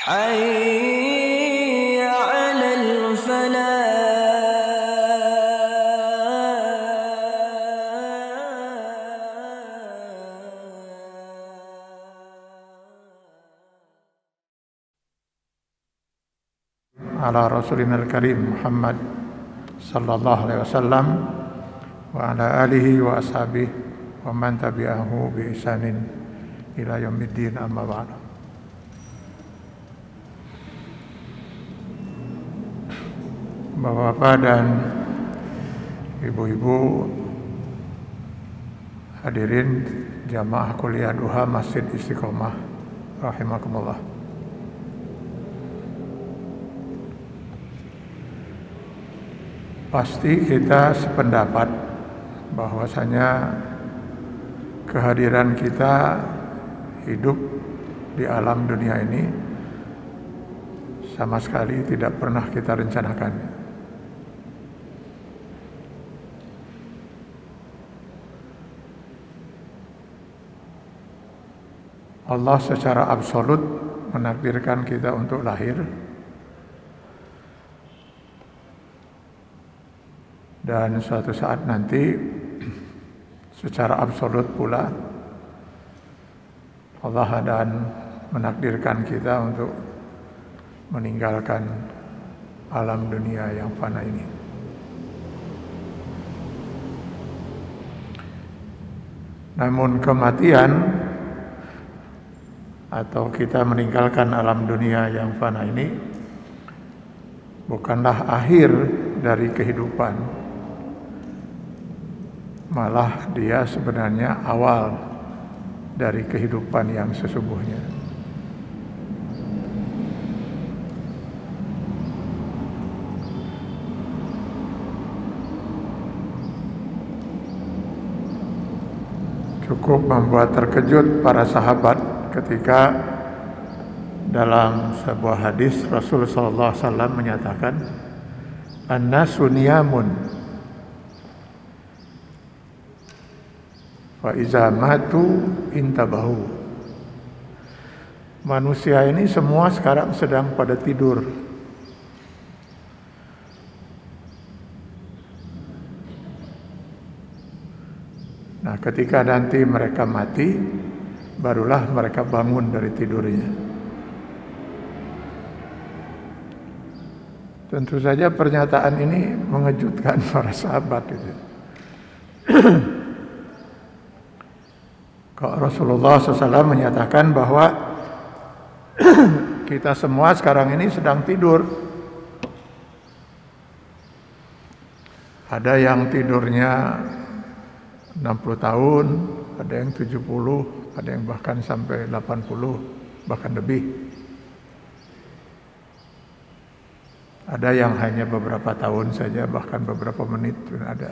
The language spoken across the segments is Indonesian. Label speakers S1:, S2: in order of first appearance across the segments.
S1: حي على الفلاح.
S2: Ala Rasulina al-Karim Muhammad sallallahu alaihi wasallam wa ala alihi wa ashabihi wa man tabi'ahu bi ihsanin ila yaumiddin, amma ba'd. Bapak-bapak dan ibu-ibu hadirin jamaah kuliah duha Masjid Istiqomah rahimakumullah. Pasti kita sependapat bahwasanya kehadiran kita hidup di alam dunia ini sama sekali tidak pernah kita rencanakan. Allah secara absolut menakdirkan kita untuk lahir, dan suatu saat nanti secara absolut pula Allah akan menakdirkan kita untuk meninggalkan alam dunia yang fana ini. Namun kematian atau kita meninggalkan alam dunia yang fana ini bukanlah akhir dari kehidupan, malah dia sebenarnya awal dari kehidupan yang sesungguhnya. Cukup membuat terkejut para sahabat ketika dalam sebuah hadis Rasul sallallahu alaihi wasallam menyatakan, "An-nasu niyamun wa iza matu intabahu." Manusia ini semua sekarang sedang pada tidur. Nah, ketika nanti mereka mati, barulah mereka bangun dari tidurnya. Tentu saja pernyataan ini mengejutkan para sahabat itu. Kok Rasulullah SAW menyatakan bahwa kita semua sekarang ini sedang tidur. Ada yang tidurnya 60 tahun, ada yang 70, ada yang bahkan sampai 80, bahkan lebih. Ada yang hanya beberapa tahun saja, bahkan beberapa menit pun ada.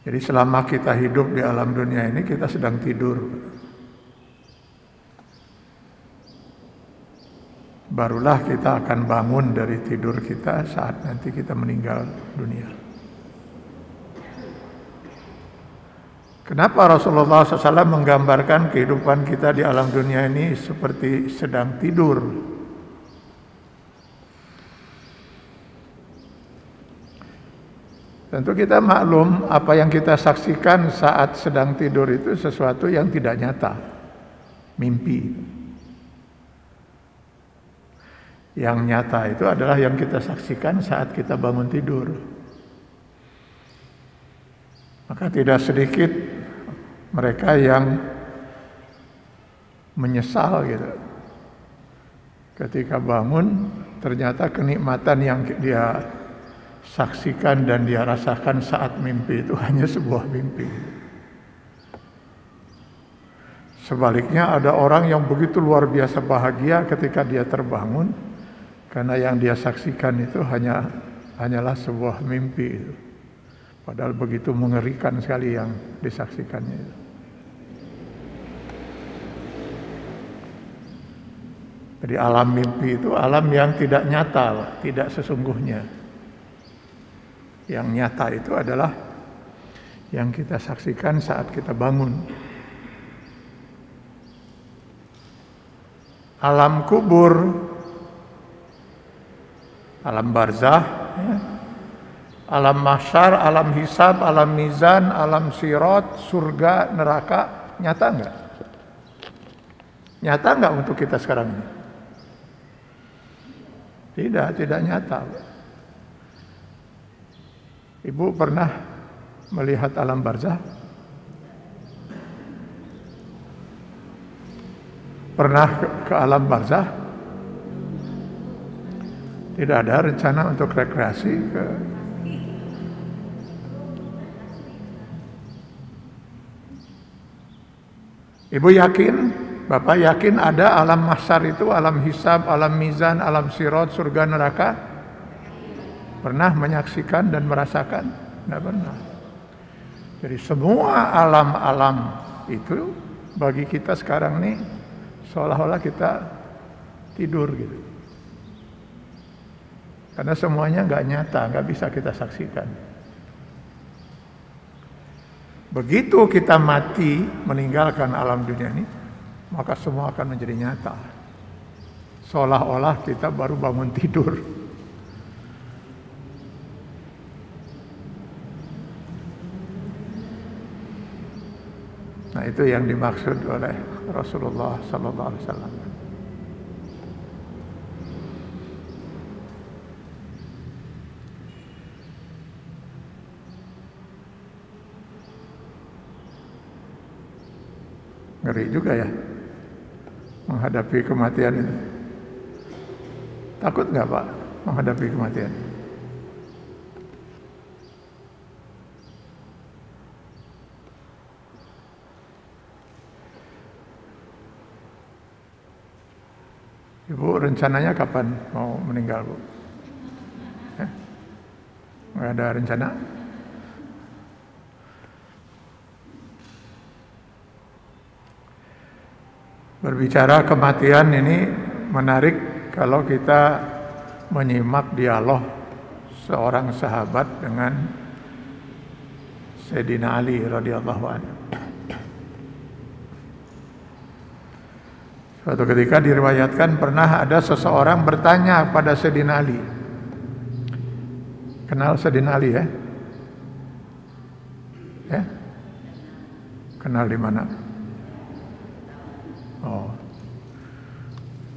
S2: Jadi selama kita hidup di alam dunia ini, kita sedang tidur. Barulah kita akan bangun dari tidur kita saat nanti kita meninggal dunia. Kenapa Rasulullah SAW menggambarkan kehidupan kita di alam dunia ini seperti sedang tidur? Tentu kita maklum apa yang kita saksikan saat sedang tidur itu sesuatu yang tidak nyata, mimpi. Yang nyata itu adalah yang kita saksikan saat kita bangun tidur. Maka tidak sedikit mereka yang menyesal gitu. Ketika bangun, ternyata kenikmatan yang dia saksikan dan dia rasakan saat mimpi itu hanya sebuah mimpi. Sebaliknya ada orang yang begitu luar biasa bahagia ketika dia terbangun, karena yang dia saksikan itu hanyalah sebuah mimpi itu. Padahal begitu mengerikan sekali yang disaksikannya itu. Jadi alam mimpi itu alam yang tidak nyata, tidak sesungguhnya. Yang nyata itu adalah yang kita saksikan saat kita bangun. Alam kubur, alam barzah, ya. Alam mahsyar, alam hisab, alam mizan, alam sirat, surga, neraka, nyata enggak? Nyata enggak untuk kita sekarang ini? Tidak nyata. Ibu pernah melihat alam barzah? Pernah ke alam barzah? Tidak ada rencana untuk rekreasi ke. Ibu yakin, Bapak yakin ada alam mahsyar itu, alam hisab, alam mizan, alam sirat, surga, neraka? Pernah menyaksikan dan merasakan? Tidak pernah. Jadi semua alam-alam itu bagi kita sekarang nih seolah-olah kita tidur gitu. Karena semuanya nggak nyata, nggak bisa kita saksikan. Begitu kita mati meninggalkan alam dunia ini, maka semua akan menjadi nyata. Seolah-olah kita baru bangun tidur. Nah, itu yang dimaksud oleh Rasulullah sallallahu alaihi wasallam. Ngeri juga ya menghadapi kematian itu. Takut nggak Pak menghadapi kematian? Ibu rencananya kapan mau meninggal Bu? Nggak ada rencana? Berbicara kematian ini menarik kalau kita menyimak dialog seorang sahabat dengan Sayyidina Ali radhiyallahu anhu. Suatu ketika diriwayatkan pernah ada seseorang bertanya pada Sayyidina Ali. Kenal Sayyidina Ali ya? Ya? Kenal di mana? Oh,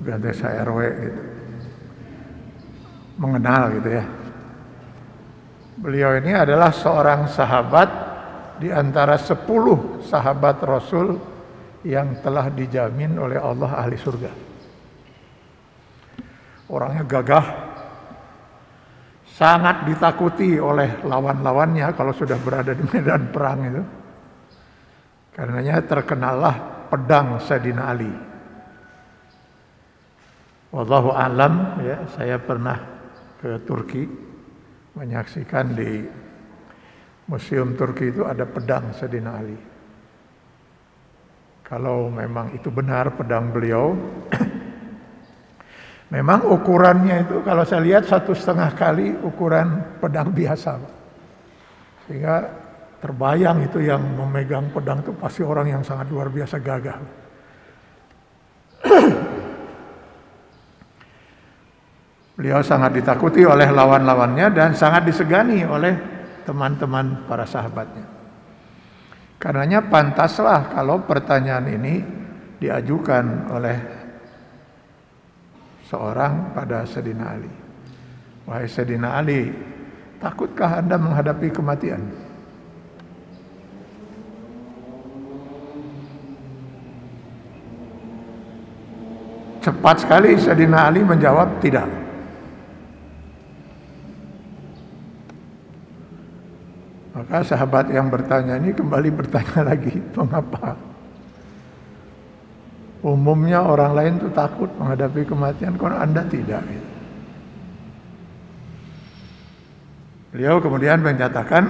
S2: desa RW gitu. Mengenal gitu ya. Beliau ini adalah seorang sahabat di antara 10 sahabat Rasul yang telah dijamin oleh Allah ahli surga. Orangnya gagah, sangat ditakuti oleh lawan-lawannya kalau sudah berada di medan perang itu. Karenanya terkenallah pedang Sayyidina Ali. Wallahu alam ya, saya pernah ke Turki menyaksikan di museum Turki itu ada pedang Sayyidina Ali. Kalau memang itu benar pedang beliau, memang ukurannya itu kalau saya lihat 1,5 kali ukuran pedang biasa, sehingga terbayang itu yang memegang pedang itu pasti orang yang sangat luar biasa gagah. Beliau sangat ditakuti oleh lawan-lawannya dan sangat disegani oleh teman-teman para sahabatnya. Karenanya pantaslah kalau pertanyaan ini diajukan oleh seorang pada Sayyidina Ali. Wahai Sayyidina Ali, takutkah Anda menghadapi kematian? Cepat sekali Sayyidina Ali menjawab tidak. Maka sahabat yang bertanya ini kembali bertanya lagi, mengapa? Umumnya orang lain itu takut menghadapi kematian, kok Anda tidak? Beliau kemudian menyatakan,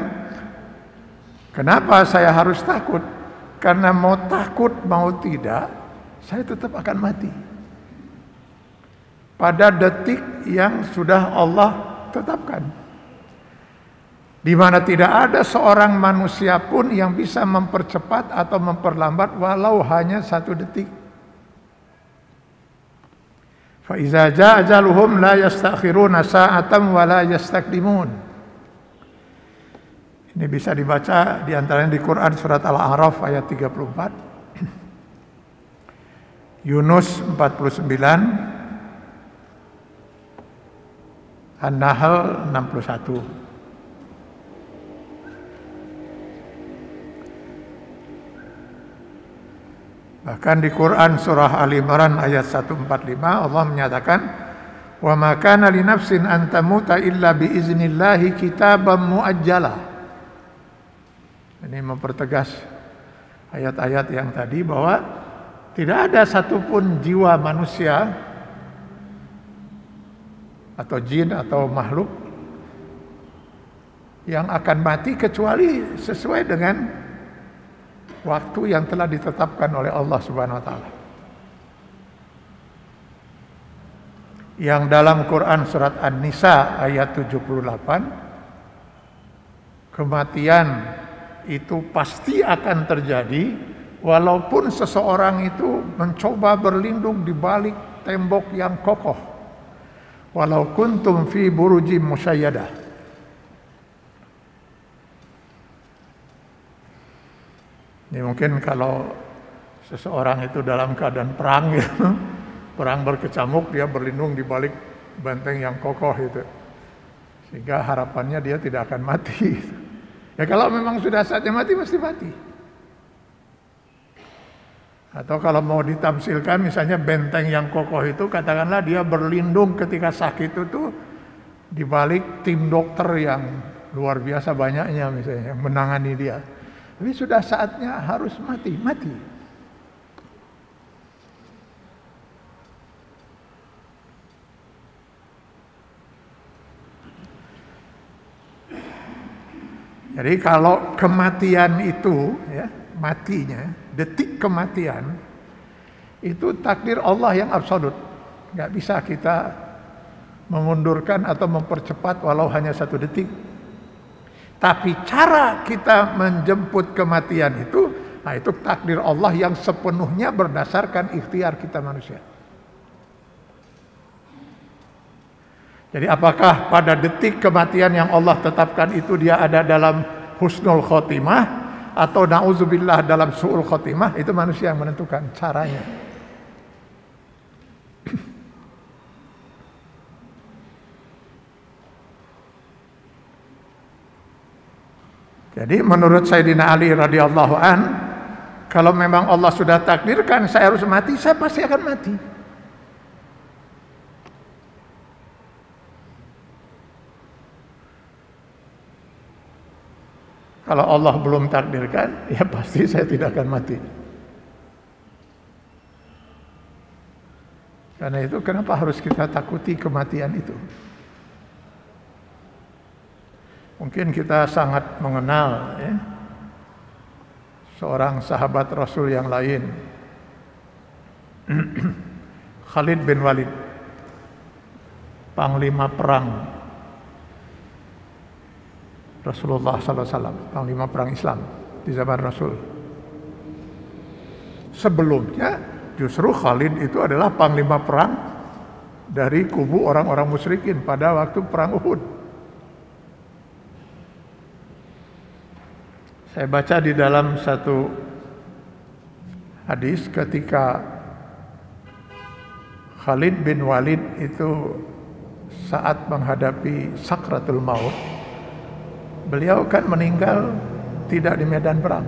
S2: kenapa saya harus takut? Karena mau takut mau tidak, saya tetap akan mati. Pada detik yang sudah Allah tetapkan. di mana tidak ada seorang manusia pun yang bisa mempercepat atau memperlambat walau hanya 1 detik. Fa iza jaa ajaluhum la yastakhiruna sa'atan wa la yastaqdimun. Ini bisa dibaca di antaranya di Quran surat Al-A'raf ayat 34, Yunus 49, An-Nahl 61. Bahkan di Quran surah Ali Imran ayat 145 Allah menyatakan, "Wa ma kana li nafsin an tamuta illa bi iznillahi kitaban muajjala." Ini mempertegas ayat-ayat yang tadi bahwa tidak ada satupun jiwa manusia atau jin atau makhluk yang akan mati kecuali sesuai dengan waktu yang telah ditetapkan oleh Allah Subhanahu wa taala. Yang dalam Quran surat An-Nisa ayat 78, kematian itu pasti akan terjadi walaupun seseorang itu mencoba berlindung di balik tembok yang kokoh. Walau kuntum fi burujim musyayyadah. Ini mungkin kalau seseorang itu dalam keadaan perang gitu, perang berkecamuk, dia berlindung di balik benteng yang kokoh itu, sehingga harapannya dia tidak akan mati. Ya kalau memang sudah saatnya mati, pasti mati. Atau kalau mau ditamsilkan, misalnya benteng yang kokoh itu, katakanlah dia berlindung ketika sakit itu di balik tim dokter yang luar biasa banyaknya misalnya, yang menangani dia. Tapi sudah saatnya harus mati. Jadi kalau kematian itu, ya, matinya, detik kematian, itu takdir Allah yang absolut. Nggak bisa kita memundurkan atau mempercepat walau hanya 1 detik. Tapi cara kita menjemput kematian itu, nah itu takdir Allah yang sepenuhnya berdasarkan ikhtiar kita manusia. Jadi apakah pada detik kematian yang Allah tetapkan itu dia ada dalam husnul khotimah atau na'udzubillah dalam su'ul khotimah, itu manusia yang menentukan caranya. Jadi menurut Sayyidina Ali radhiyallahu an, kalau memang Allah sudah takdirkan saya harus mati, saya pasti akan mati. Kalau Allah belum takdirkan, ya pasti saya tidak akan mati. Karena itu kenapa harus kita takuti kematian itu? Mungkin kita sangat mengenal ya, seorang sahabat Rasul yang lain, Khalid bin Walid, panglima perang Rasulullah SAW, panglima perang Islam di zaman Rasul. Sebelumnya justru Khalid itu adalah panglima perang dari kubu orang-orang musyrikin pada waktu perang Uhud. Saya baca di dalam satu hadis ketika Khalid bin Walid itu saat menghadapi sakratul maut, beliau kan meninggal tidak di medan perang,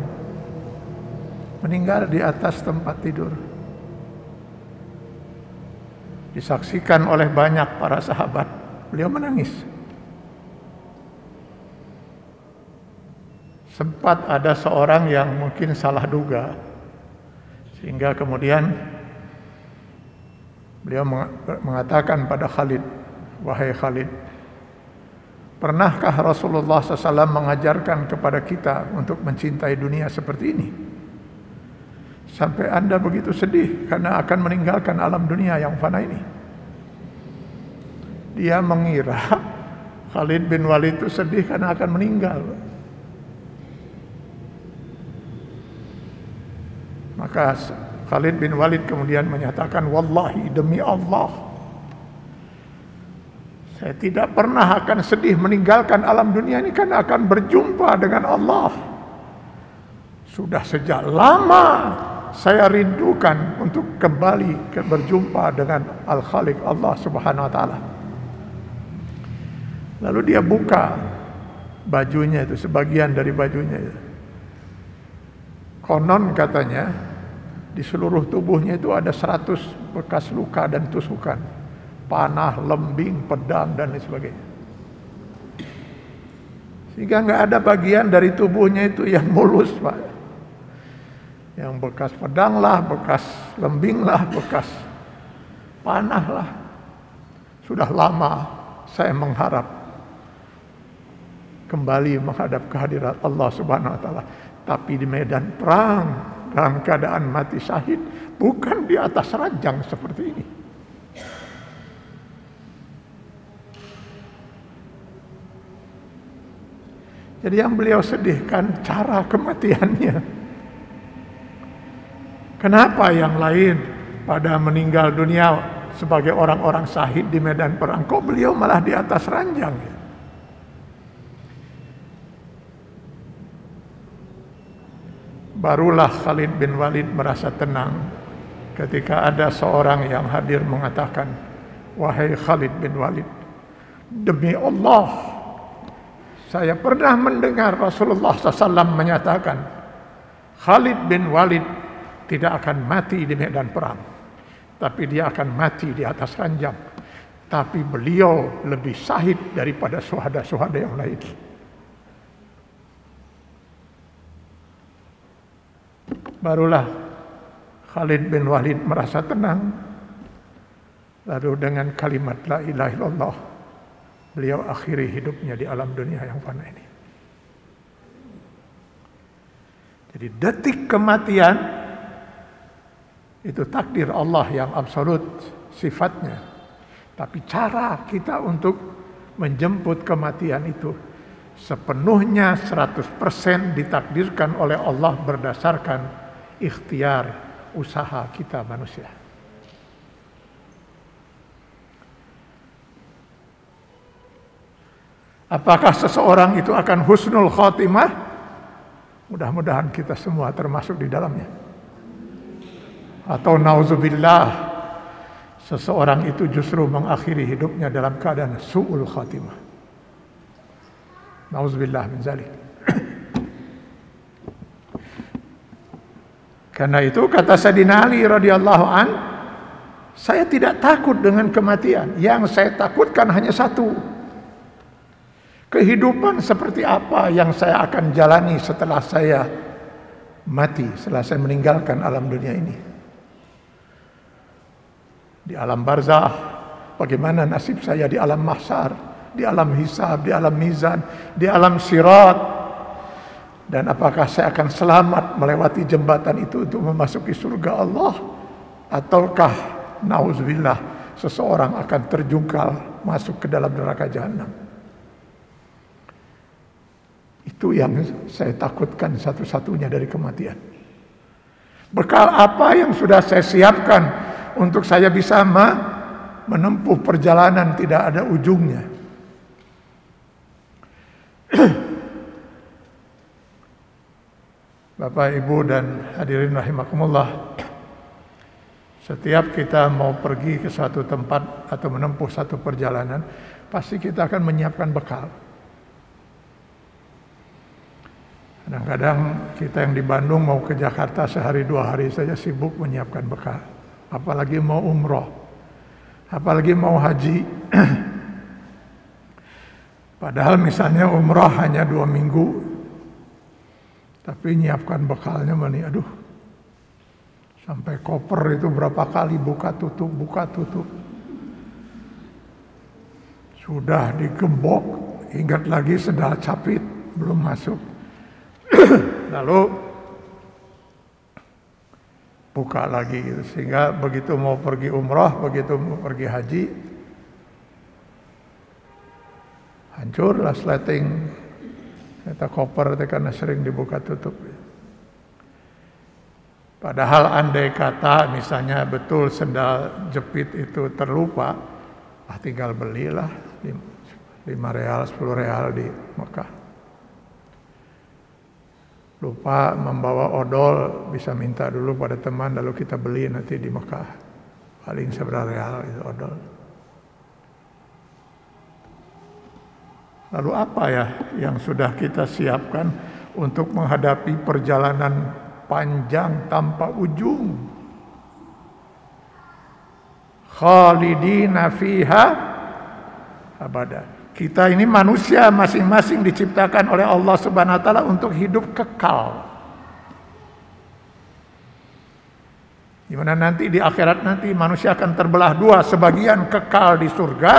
S2: meninggal di atas tempat tidur. Disaksikan oleh banyak para sahabat, beliau menangis. Sempat ada seorang yang mungkin salah duga, sehingga kemudian beliau mengatakan pada Khalid, "Wahai Khalid, pernahkah Rasulullah SAW mengajarkan kepada kita untuk mencintai dunia seperti ini? Sampai Anda begitu sedih karena akan meninggalkan alam dunia yang fana ini." Dia mengira Khalid bin Walid itu sedih karena akan meninggal. Maka Khalid bin Walid kemudian menyatakan, wallahi, demi Allah, saya tidak pernah akan sedih meninggalkan alam dunia ini karena akan berjumpa dengan Allah. Sudah sejak lama saya rindukan untuk kembali berjumpa dengan Al-Khaliq Allah Subhanahu wa taala. Lalu dia buka bajunya itu, sebagian dari bajunya itu. Konon katanya di seluruh tubuhnya itu ada 100 bekas luka dan tusukan, panah, lembing, pedang dan lain sebagainya. Sehingga nggak ada bagian dari tubuhnya itu yang mulus, Pak. Yang bekas pedang lah, bekas lembing lah, bekas panah lah. Sudah lama saya mengharap kembali menghadap kehadirat Allah Subhanahu wa taala, tapi di medan perang dalam keadaan mati syahid, bukan di atas ranjang seperti ini. Jadi yang beliau sedihkan cara kematiannya. Kenapa yang lain pada meninggal dunia sebagai orang-orang syahid di medan perang, kok beliau malah di atas ranjang? Barulah Khalid bin Walid merasa tenang ketika ada seorang yang hadir mengatakan, wahai Khalid bin Walid, demi Allah, saya pernah mendengar Rasulullah SAW menyatakan, Khalid bin Walid tidak akan mati di medan perang, tapi dia akan mati di atas ranjang. Tapi beliau lebih syahid daripada syuhada-syuhada yang lain. Barulah Khalid bin Walid merasa tenang. Lalu dengan kalimat la ilaha illallah, beliau akhiri hidupnya di alam dunia yang fana ini. Jadi detik kematian itu takdir Allah yang absolut sifatnya. Tapi cara kita untuk menjemput kematian itu sepenuhnya 100% ditakdirkan oleh Allah berdasarkan ikhtiar usaha kita manusia. Apakah seseorang itu akan husnul khotimah? Mudah-mudahan kita semua termasuk di dalamnya. Atau nauzubillah, seseorang itu justru mengakhiri hidupnya dalam keadaan su'ul khatimah. Nauzubillah min zalik. Karena itu kata Sayyidina Ali radhiyallahu an, saya tidak takut dengan kematian. Yang saya takutkan hanya satu. Kehidupan seperti apa yang saya akan jalani setelah saya mati, setelah saya meninggalkan alam dunia ini. Di alam barzah, bagaimana nasib saya di alam mahsyar, di alam hisab, di alam mizan, di alam sirat, dan apakah saya akan selamat melewati jembatan itu untuk memasuki surga Allah, ataukah nauzubillah seseorang akan terjungkal masuk ke dalam neraka jahanam. Itu yang saya takutkan satu-satunya dari kematian. Bekal apa yang sudah saya siapkan untuk saya bisa menempuh perjalanan tidak ada ujungnya. Bapak, Ibu, dan hadirin rahimakumullah, setiap kita mau pergi ke suatu tempat atau menempuh satu perjalanan, pasti kita akan menyiapkan bekal. Kadang-kadang kita yang di Bandung mau ke Jakarta sehari 2 hari saja sibuk menyiapkan bekal. Apalagi mau umroh, apalagi mau haji. Padahal misalnya umroh hanya 2 minggu, tapi nyiapkan bekalnya mana, aduh, sampai koper itu berapa kali buka tutup. Sudah digembok, ingat lagi sendal capit belum masuk. Lalu buka lagi gitu. Sehingga begitu mau pergi umrah, begitu mau pergi haji, hancur lah sleting eta koper teh karena sering dibuka tutup. Padahal andai kata misalnya betul sendal jepit itu terlupa, tinggal belilah 5 real, 10 real di Mekah. Lupa membawa odol, bisa minta dulu pada teman lalu kita beli nanti di Mekah. Paling seberapa real itu odol. Lalu apa ya yang sudah kita siapkan untuk menghadapi perjalanan panjang tanpa ujung? Khalidina fiha abada. Kita ini manusia masing-masing diciptakan oleh Allah Subhanahu wa taala untuk hidup kekal. Di mana nanti di akhirat nanti manusia akan terbelah dua, sebagian kekal di surga,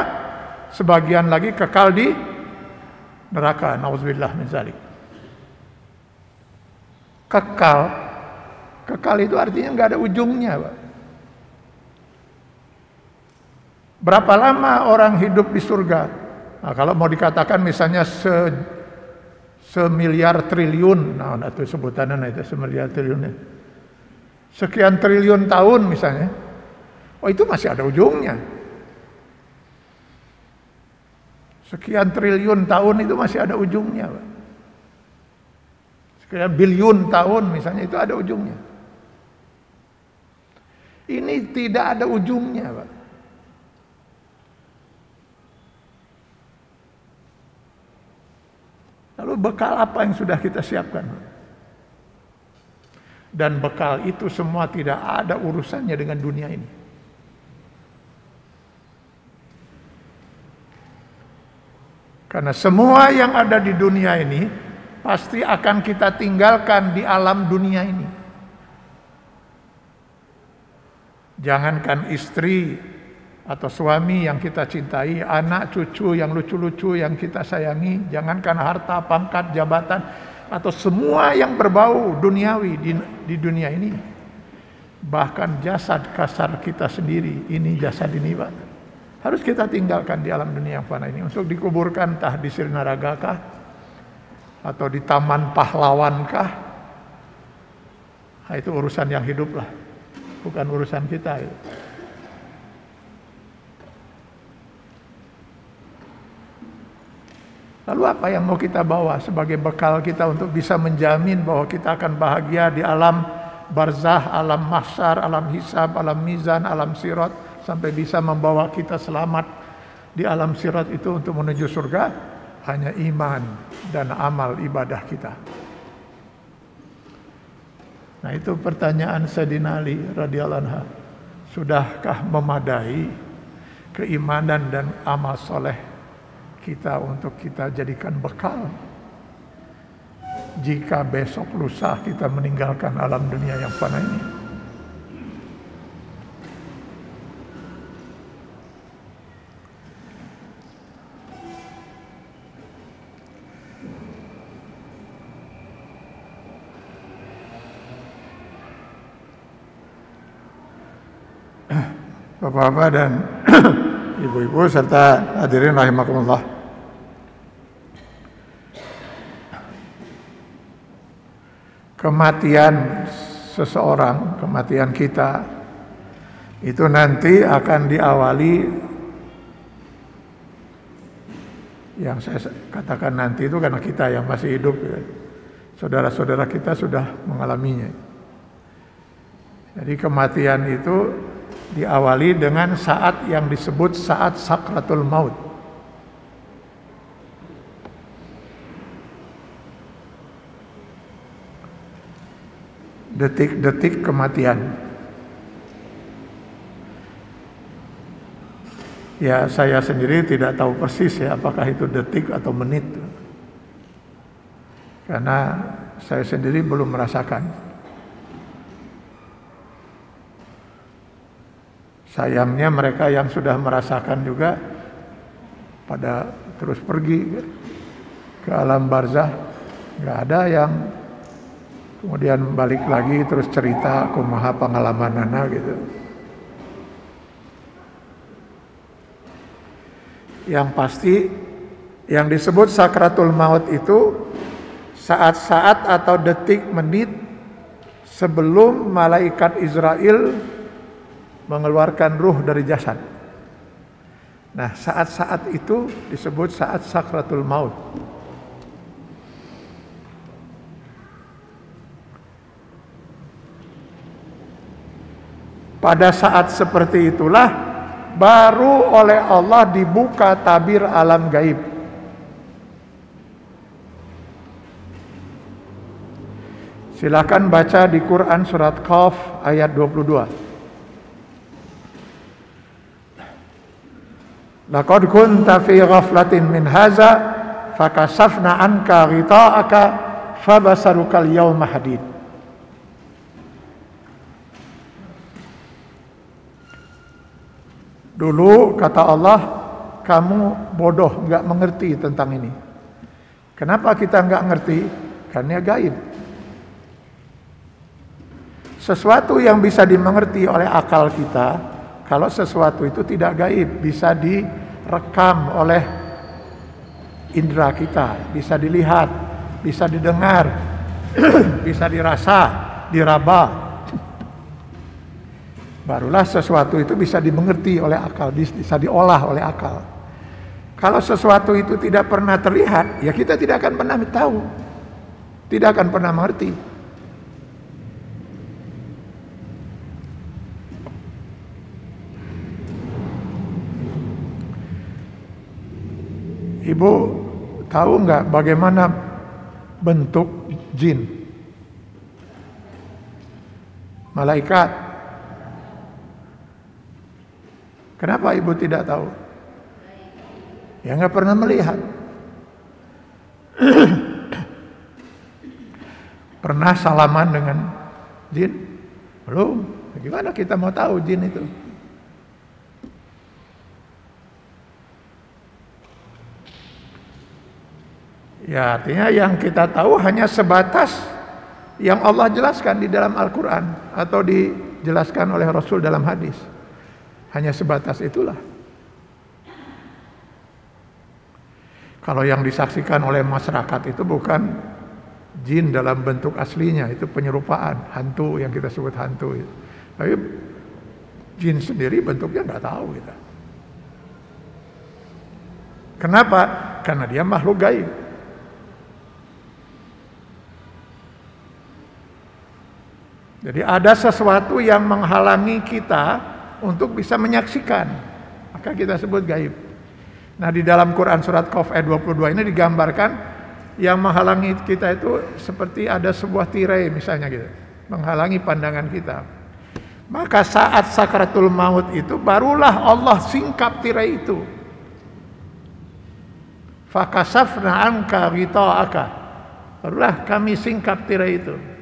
S2: sebagian lagi kekal di neraka. Nauzubillah min zalik. Kekal itu artinya nggak ada ujungnya, Pak. Berapa lama orang hidup di surga? Nah, kalau mau dikatakan misalnya semiliar triliun, nah itu sebutannya itu semiliar triliunnya. Sekian triliun tahun misalnya. Oh, itu masih ada ujungnya. Sekian triliun tahun itu masih ada ujungnya, Pak. Sekian biliun tahun misalnya itu ada ujungnya. Ini tidak ada ujungnya, Pak. Lalu bekal apa yang sudah kita siapkan? Dan bekal itu semua tidak ada urusannya dengan dunia ini. Karena semua yang ada di dunia ini pasti akan kita tinggalkan di alam dunia ini. Jangankan istri atau suami yang kita cintai, anak cucu yang lucu-lucu yang kita sayangi, jangankan harta, pangkat, jabatan, atau semua yang berbau duniawi di dunia ini. Bahkan jasad kasar kita sendiri, ini jasad ini, Pak, harus kita tinggalkan di alam dunia yang fana ini untuk dikuburkan entah di Sirnaragakah atau di Taman Pahlawankah. Nah, itu urusan yang hidup lah, bukan urusan kita. Lalu apa yang mau kita bawa sebagai bekal kita untuk bisa menjamin bahwa kita akan bahagia di alam barzah, alam mahsyar, alam hisab, alam mizan, alam sirat, sampai bisa membawa kita selamat di alam sirat itu untuk menuju surga? Hanya iman dan amal ibadah kita. Nah, itu pertanyaan Sayyidina Ali radhiyallahu anhu. Sudahkah memadai keimanan dan amal soleh kita untuk kita jadikan bekal jika besok lusa kita meninggalkan alam dunia yang fana ini? Bapak-bapak dan ibu-ibu serta hadirin rahimakumullah. Kematian seseorang, kematian kita itu nanti akan diawali, yang saya katakan nanti itu karena kita yang masih hidup, saudara-saudara kita sudah mengalaminya. Jadi kematian itu diawali dengan saat yang disebut saat sakratul maut. Detik-detik kematian. Ya, saya sendiri tidak tahu persis ya apakah itu detik atau menit. Karena saya sendiri belum merasakan. Sayangnya mereka yang sudah merasakan juga pada terus pergi ke alam barzah. Nggak ada yang kemudian balik lagi terus cerita kumaha pengalamanana gitu. Yang pasti Yang disebut sakratul maut itu saat-saat atau detik menit sebelum malaikat Israel mengeluarkan ruh dari jasad. Nah, saat-saat itu disebut saat sakratul maut. Pada saat seperti itulah baru oleh Allah dibuka tabir alam gaib. Silakan baca di Quran surat Qaf ayat 22. Laqad kunta fi ghaflatin min hadza fakashafna anka ghita'aka fabasarukal yawma hadid. Dulu kata Allah, kamu bodoh, nggak mengerti tentang ini. Kenapa kita nggak ngerti? Karena gaib. Sesuatu yang bisa dimengerti oleh akal kita, kalau sesuatu itu tidak gaib, bisa direkam oleh indera kita, bisa dilihat, bisa didengar, bisa dirasa, diraba. Barulah sesuatu itu bisa dimengerti oleh akal, bisa diolah oleh akal. Kalau sesuatu itu tidak pernah terlihat, ya kita tidak akan pernah tahu, tidak akan pernah mengerti. Ibu tahu nggak bagaimana bentuk jin? Malaikat. Kenapa ibu tidak tahu? Ya nggak pernah melihat. Pernah salaman dengan jin? Belum. Gimana kita mau tahu jin itu? Ya artinya yang kita tahu hanya sebatas yang Allah jelaskan di dalam Al-Quran atau dijelaskan oleh Rasul dalam hadis. Hanya sebatas itulah. Kalau yang disaksikan oleh masyarakat itu bukan jin dalam bentuk aslinya, itu penyerupaan, hantu yang kita sebut hantu. Tapi jin sendiri bentuknya nggak tahu kita. Kenapa? Karena dia makhluk gaib. Jadi ada sesuatu yang menghalangi kita untuk bisa menyaksikan. Maka kita sebut gaib. Nah di dalam Quran surat Qaf ayat 22 ini digambarkan yang menghalangi kita itu seperti ada sebuah tirai misalnya gitu. Menghalangi pandangan kita. Maka saat sakratul maut itu barulah Allah singkap tirai itu. Fakashafna anka ghita'aka. Barulah kami singkap tirai itu.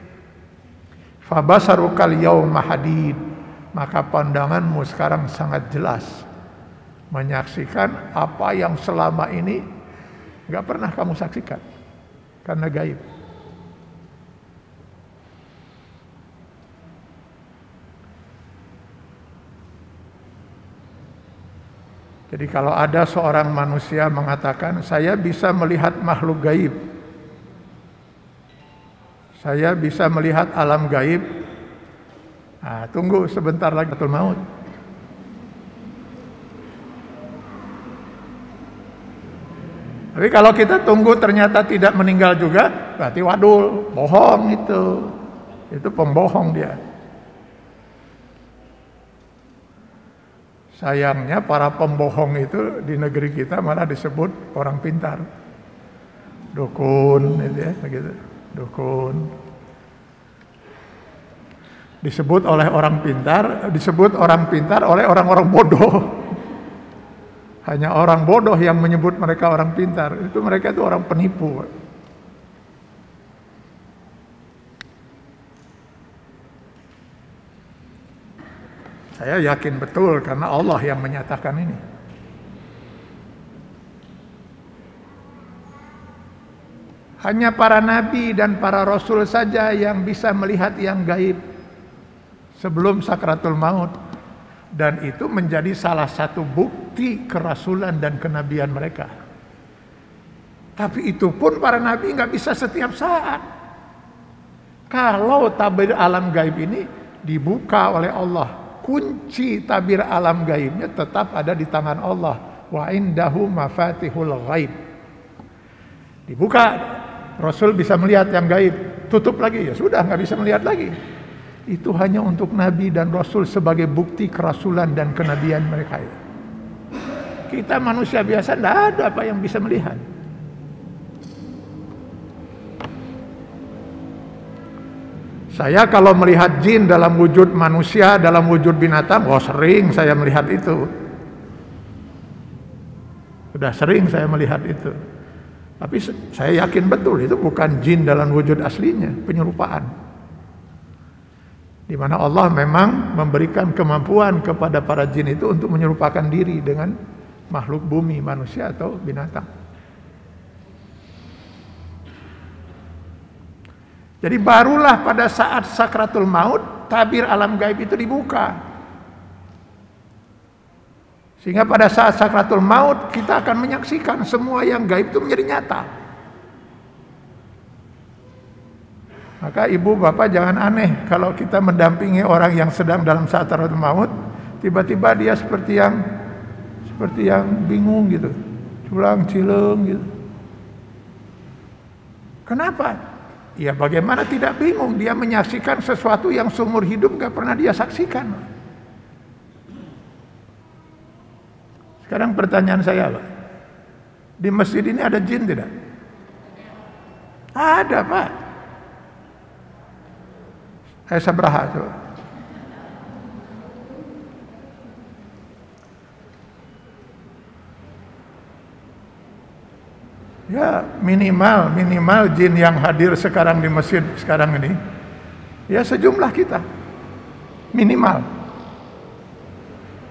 S2: Fabasarukal yawma hadid, maka pandanganmu sekarang sangat jelas menyaksikan apa yang selama ini nggak pernah kamu saksikan karena gaib. Jadi kalau ada seorang manusia mengatakan saya bisa melihat makhluk gaib, saya bisa melihat alam gaib. Nah, tunggu sebentar lagi sakratul maut. Tapi kalau kita tunggu ternyata tidak meninggal juga, berarti wadul, bohong itu. Itu pembohong dia. Sayangnya para pembohong itu di negeri kita malah disebut orang pintar. Dukun gitu ya, begitu. Dukun disebut oleh orang pintar, disebut orang pintar oleh orang-orang bodoh. Hanya orang bodoh yang menyebut mereka orang pintar. Itu mereka itu orang penipu. Saya yakin betul karena Allah yang menyatakan ini. Hanya para nabi dan para rasul saja yang bisa melihat yang gaib sebelum sakratul maut. Dan itu menjadi salah satu bukti kerasulan dan kenabian mereka. Tapi itu pun para nabi nggak bisa setiap saat. Kalau tabir alam gaib ini dibuka oleh Allah, kunci tabir alam gaibnya tetap ada di tangan Allah. Wa indahu mafatihul ghaib. Dibuka, Rasul bisa melihat yang gaib. Tutup lagi, ya sudah nggak bisa melihat lagi. Itu hanya untuk Nabi dan Rasul sebagai bukti kerasulan dan kenabian mereka. Kita manusia biasa tidak ada apa yang bisa melihat. Saya kalau melihat jin dalam wujud manusia, dalam wujud binatang, sering saya melihat itu. Sudah sering saya melihat itu. Tapi saya yakin betul itu bukan jin dalam wujud aslinya, penyerupaan. Di mana Allah memang memberikan kemampuan kepada para jin itu untuk menyerupakan diri dengan makhluk bumi, manusia atau binatang. Jadi barulah pada saat sakratul maut tabir alam gaib itu dibuka. Sehingga pada saat sakratul maut kita akan menyaksikan semua yang gaib itu menjadi nyata. Maka ibu bapak jangan aneh kalau kita mendampingi orang yang sedang dalam sakratul maut, tiba-tiba dia seperti yang bingung gitu, culang cileng gitu. Kenapa? Ya bagaimana tidak bingung, dia menyaksikan sesuatu yang seumur hidup gak pernah dia saksikan. Sekarang pertanyaan saya, Pak, di masjid ini ada jin tidak? Ada, Pak. Saya sabaraha coba. Ya minimal jin yang hadir sekarang di masjid sekarang ini, ya sejumlah kita, minimal.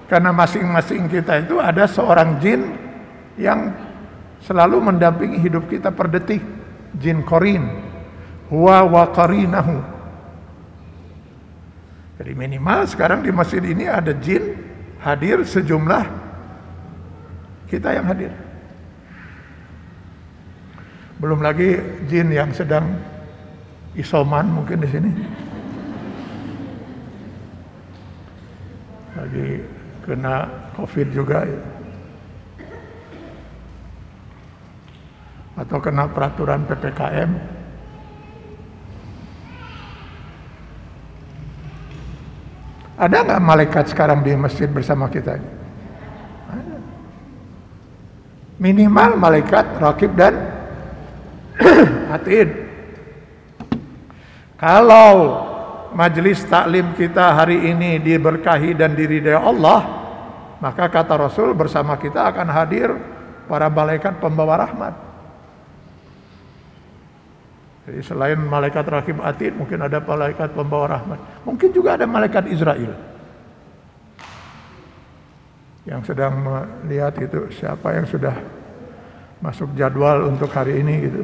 S2: Karena masing-masing kita itu ada seorang jin yang selalu mendampingi hidup kita per detik, jin qarin, huwa wa qarinahu. Jadi minimal sekarang di masjid ini ada jin hadir sejumlah kita yang hadir. Belum lagi jin yang sedang isoman mungkin di sini. Lagi kena COVID juga ya. Atau kena peraturan PPKM. Ada nggak malaikat sekarang di masjid bersama kita? Ada. Minimal malaikat raqib dan atid. Kalau majelis taklim kita hari ini diberkahi dan diridai Allah, maka kata Rasul bersama kita akan hadir para malaikat pembawa rahmat. Jadi selain malaikat raqib atid, mungkin ada malaikat pembawa rahmat. Mungkin juga ada malaikat Israel yang sedang melihat itu siapa yang sudah masuk jadwal untuk hari ini gitu.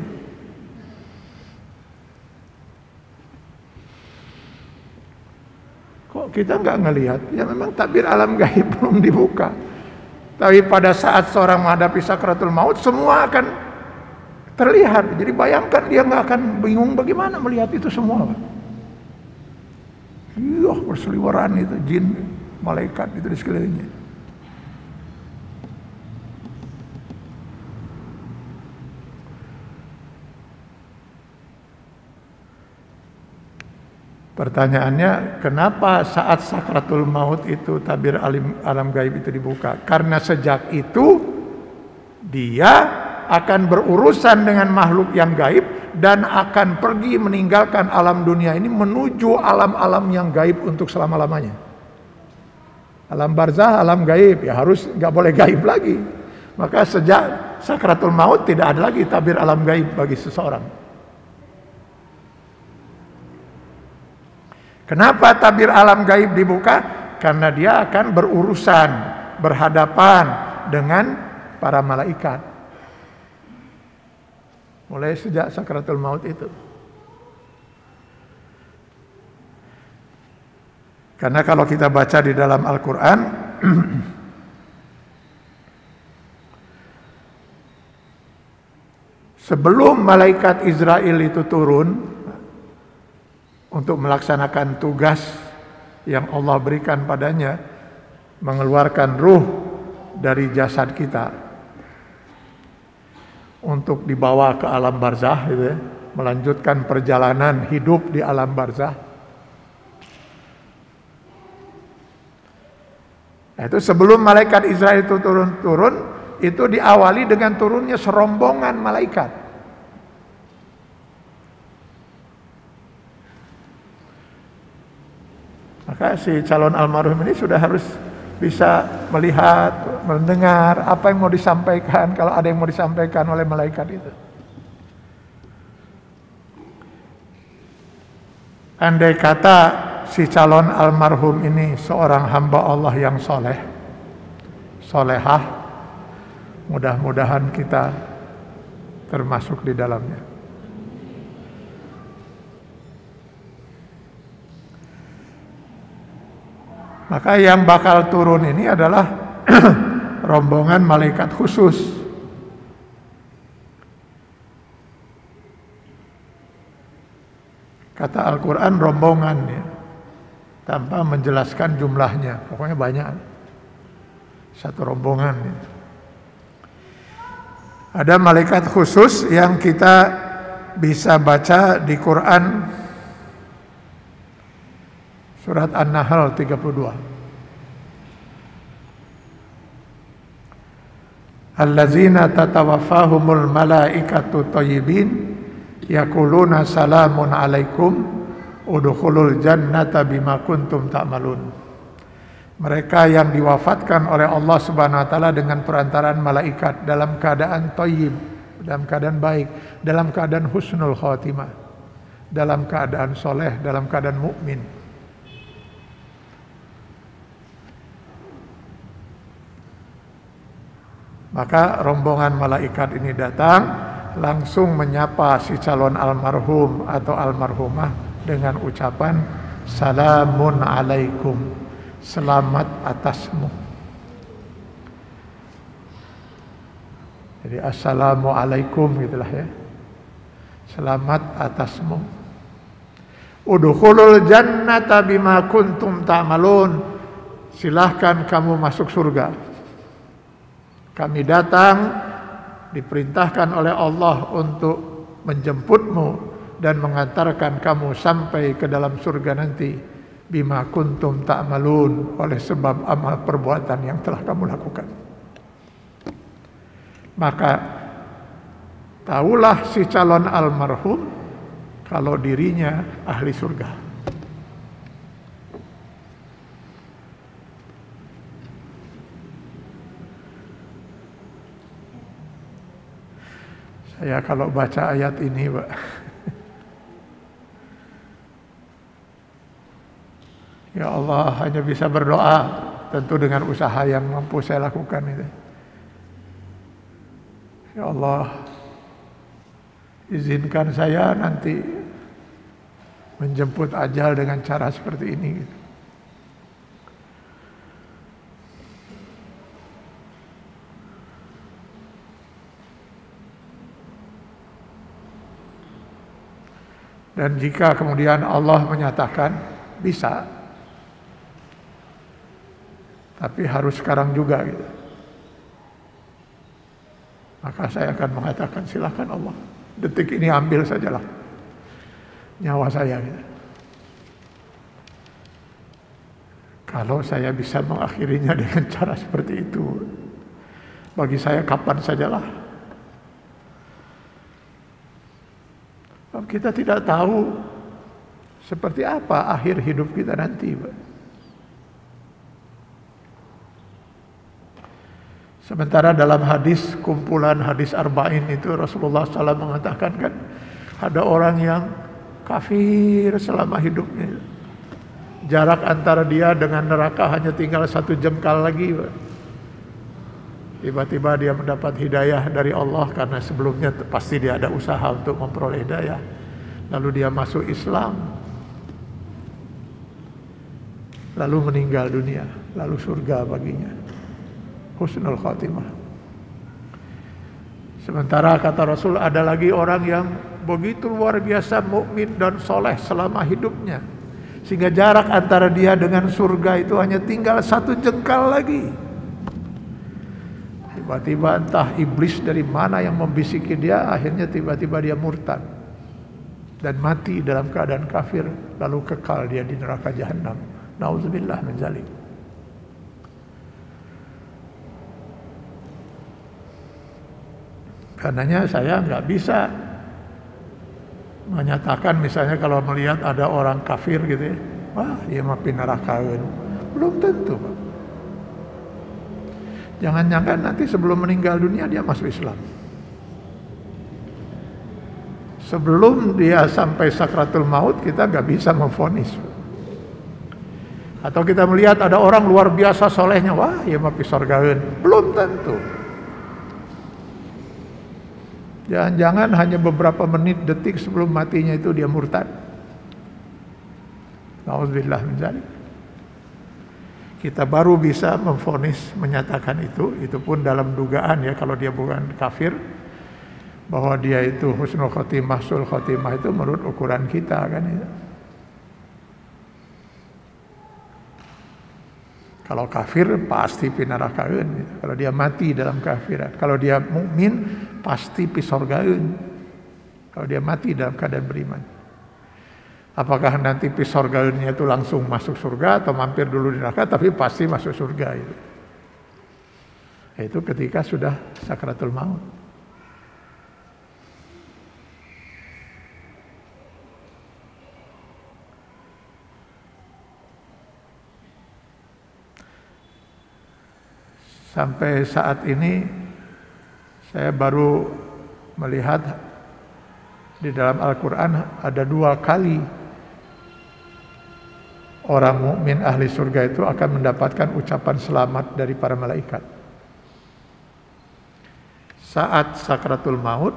S2: Kok kita nggak ngelihat? Ya memang tabir alam gaib belum dibuka. Tapi pada saat seorang menghadapi sakratul maut, semua akan terlihat. Jadi bayangkan dia nggak akan bingung bagaimana melihat itu semua. Iya, berseliweran itu jin, malaikat itu di sekelilingnya. Pertanyaannya, kenapa saat sakratul maut itu tabir alam gaib itu dibuka? Karena sejak itu dia akan berurusan dengan makhluk yang gaib dan akan pergi meninggalkan alam dunia ini menuju alam-alam yang gaib untuk selama-lamanya. Alam barzah, alam gaib, ya harus nggak boleh gaib lagi. Maka sejak sakratul maut tidak ada lagi tabir alam gaib bagi seseorang. Kenapa tabir alam gaib dibuka? Karena dia akan berurusan, berhadapan dengan para malaikat. Mulai sejak sakratul maut itu. Karena kalau kita baca di dalam Al-Quran, Sebelum malaikat Israel itu turun untuk melaksanakan tugas yang Allah berikan padanya, mengeluarkan ruh dari jasad kita untuk dibawa ke alam barzah, gitu ya, melanjutkan perjalanan hidup di alam barzah. Nah, itu sebelum malaikat Israel itu turun, itu diawali dengan turunnya serombongan malaikat. Maka si calon almarhum ini sudah harus bisa melihat, mendengar apa yang mau disampaikan, kalau ada yang mau disampaikan oleh malaikat itu. Andai kata si calon almarhum ini seorang hamba Allah yang soleh, solehah, mudah-mudahan kita termasuk di dalamnya. Maka yang bakal turun ini adalah rombongan malaikat khusus. Kata Al-Quran rombongan ya, tanpa menjelaskan jumlahnya. Pokoknya banyak. Satu rombongan ya. Ada malaikat khusus yang kita bisa baca di Quran surat An-Nahl 32. Allazina tatawaffahumul malaikatu thayyibin yaquluna salamun alaikum udkhulul jannata bima kuntum ta'malun. Mereka yang diwafatkan oleh Allah Subhanahu wa taala dengan perantaraan malaikat dalam keadaan thayyib, dalam keadaan baik, dalam keadaan husnul khatimah, dalam keadaan soleh, dalam keadaan mukmin. Maka rombongan malaikat ini datang langsung menyapa si calon almarhum atau almarhumah dengan ucapan salamun alaikum, selamat atasmu. Jadi assalamualaikum gitulah ya, selamat atasmu. Udkhulul jannata bima kuntum ta'malun, silahkan kamu masuk surga. Kami datang diperintahkan oleh Allah untuk menjemputmu dan mengantarkan kamu sampai ke dalam surga nanti bima kuntum ta'malun, oleh sebab amal perbuatan yang telah kamu lakukan. Maka tahulah si calon almarhum kalau dirinya ahli surga. Saya kalau baca ayat ini, Pak, ya Allah, hanya bisa berdoa, tentu dengan usaha yang mampu saya lakukan itu. Ya Allah, izinkan saya nanti menjemput ajal dengan cara seperti ini. Dan jika kemudian Allah menyatakan bisa, tapi harus sekarang juga gitu, maka saya akan mengatakan silakan Allah, detik ini ambil sajalah nyawa saya gitu. Kalau saya bisa mengakhirinya dengan cara seperti itu, bagi saya kapan sajalah. Kita tidak tahu seperti apa akhir hidup kita nanti, Pak. Sementara dalam hadis, kumpulan hadis Arba'in itu Rasulullah SAW mengatakan kan, ada orang yang kafir selama hidupnya. Jarak antara dia dengan neraka hanya tinggal 1 jengkal lagi, Pak. Tiba-tiba dia mendapat hidayah dari Allah karena sebelumnya pasti dia ada usaha untuk memperoleh hidayah. Lalu dia masuk Islam. Lalu meninggal dunia. Lalu surga baginya. Husnul khatimah. Sementara kata Rasul ada lagi orang yang begitu luar biasa mukmin dan soleh selama hidupnya, sehingga jarak antara dia dengan surga itu hanya tinggal 1 jengkal lagi. Tiba-tiba entah iblis dari mana yang membisiki dia, akhirnya tiba-tiba dia murtad dan mati dalam keadaan kafir, lalu kekal dia di neraka jahanam. Nauzubillah min dzalik. Karenanya saya nggak bisa menyatakan misalnya kalau melihat ada orang kafir gitu ya, wah dia mah pinarakaeun. Belum tentu, Pak. Jangan-jangan nanti sebelum meninggal dunia dia masuk Islam. Sebelum dia sampai sakratul maut kita nggak bisa memvonis. Atau kita melihat ada orang luar biasa solehnya, wah dia mah pisorgaeun. Belum tentu. Jangan-jangan hanya beberapa menit, detik sebelum matinya itu dia murtad. Nauzubillah min dzalik. Kita baru bisa memvonis, menyatakan itu pun dalam dugaan ya, kalau dia bukan kafir, bahwa dia itu husnul khotimah, sul khotimah itu menurut ukuran kita kan ya. Kalau kafir pasti pinarakaeun. Kalau dia mati dalam kafiran. Kalau dia mukmin pasti pisorgaeun. Kalau dia mati dalam keadaan beriman. Apakah nanti pisorgaeunnya itu langsung masuk surga atau mampir dulu di neraka, tapi pasti masuk surga itu. Itu ketika sudah sakratul maut. Sampai saat ini saya baru melihat di dalam Al-Quran ada 2 kali orang mukmin ahli surga itu akan mendapatkan ucapan selamat dari para malaikat. Saat sakratul maut,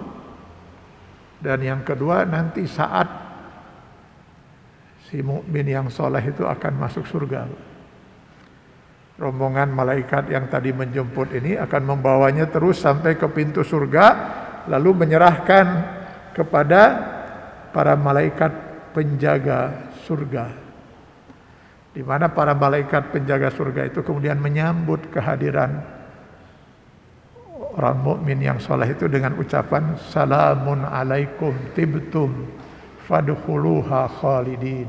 S2: dan yang kedua nanti saat si mukmin yang soleh itu akan masuk surga. Rombongan malaikat yang tadi menjemput ini akan membawanya terus sampai ke pintu surga, lalu menyerahkan kepada para malaikat penjaga surga, di mana para malaikat penjaga surga itu kemudian menyambut kehadiran orang mukmin yang soleh itu dengan ucapan salamun alaikum tibtum fadkhuluha khalidin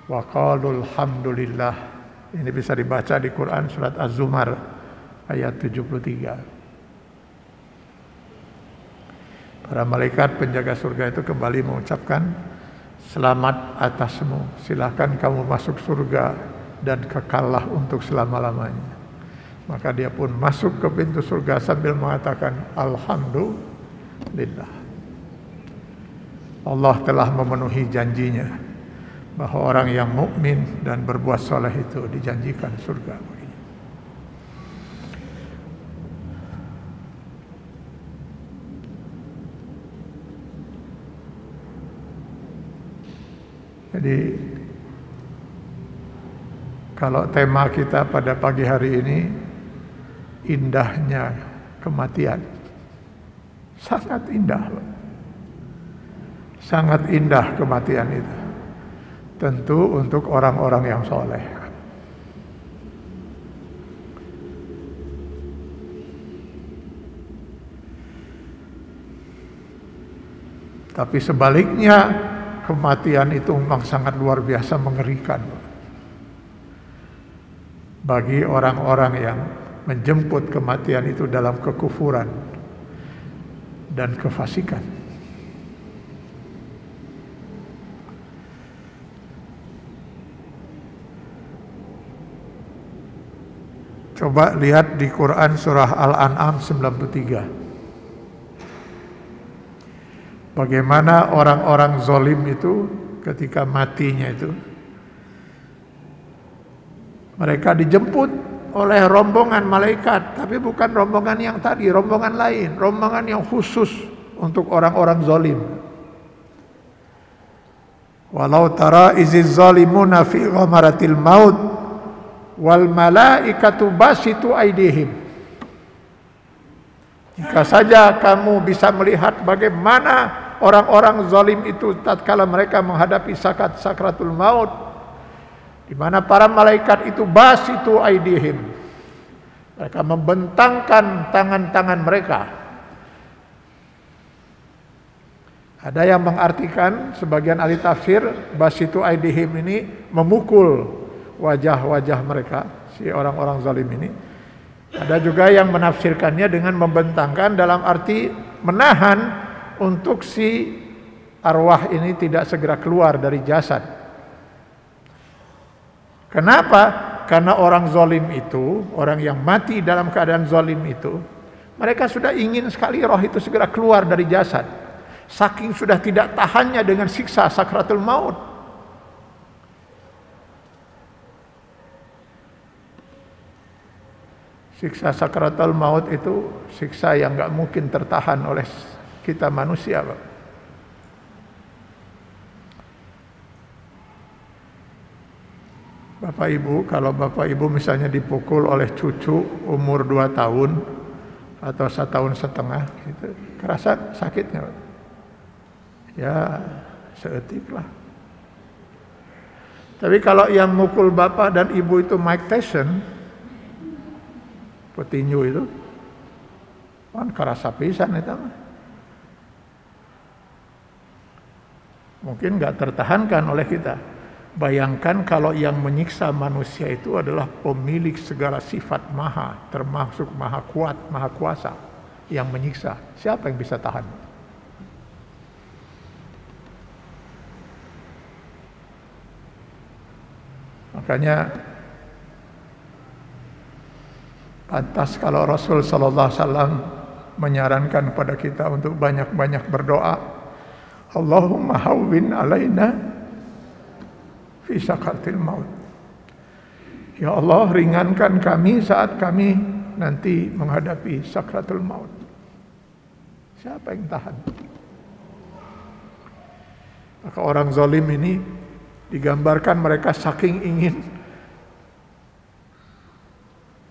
S2: wa qalul hamdulillah. Ini bisa dibaca di Quran surat Az-Zumar ayat 73. Para malaikat penjaga surga itu kembali mengucapkan selamat atasmu, silakan kamu masuk surga dan kekallah untuk selama-lamanya. Maka dia pun masuk ke pintu surga sambil mengatakan alhamdulillah. Allah telah memenuhi janjinya bahwa orang yang mukmin dan berbuat saleh itu dijanjikan surga. Jadi kalau tema kita pada pagi hari ini indahnya kematian, sangat indah, sangat indah kematian itu. Tentu untuk orang-orang yang soleh. Tapi sebaliknya, kematian itu memang sangat luar biasa mengerikan bagi orang-orang yang menjemput kematian itu dalam kekufuran dan kefasikan. Coba lihat di Quran surah Al-An'am 93. Bagaimana orang-orang zalim itu ketika matinya itu mereka dijemput oleh rombongan malaikat, tapi bukan rombongan yang tadi, rombongan lain, rombongan yang khusus untuk orang-orang zalim. Walau tara iziz zalimuna fi ghamaratil maut wal malaikatu basitu aidihim Jika saja kamu bisa melihat bagaimana orang-orang zalim itu tatkala mereka menghadapi sakratul maut, di mana para malaikat itu basitu aidihim, mereka membentangkan tangan-tangan mereka. Ada yang mengartikan, sebagian ahli tafsir, basitu aidihim ini memukul wajah-wajah mereka, si orang-orang zalim ini. Ada juga yang menafsirkannya dengan membentangkan dalam arti menahan untuk si arwah ini tidak segera keluar dari jasad. Kenapa? Karena orang zalim itu, orang yang mati dalam keadaan zalim itu, mereka sudah ingin sekali roh itu segera keluar dari jasad. Saking sudah tidak tahannya dengan siksa sakratul maut. Siksa sakratul maut itu siksa yang gak mungkin tertahan oleh kita manusia, Pak. Bapak Ibu, kalau Bapak Ibu misalnya dipukul oleh cucu umur 2 tahun atau 1,5 tahun gitu, kerasa sakitnya, Pak? Ya seetik lah. Tapi kalau yang mukul bapak dan ibu itu Mike Tyson, petinju itu, kan kerasa pisan itu. Mungkin nggak tertahankan oleh kita. Bayangkan kalau yang menyiksa manusia itu adalah pemilik segala sifat maha, termasuk maha kuat, maha kuasa, yang menyiksa. Siapa yang bisa tahan? Makanya pantas kalau Rasul sallallahu alaihi wasallam menyarankan kepada kita untuk banyak-banyak berdoa, Allahumma hawwin alaina fi sakaratil maut. Ya Allah, ringankan kami saat kami nanti menghadapi sakratul maut. Siapa yang tahan? Maka orang zalim ini digambarkan mereka saking ingin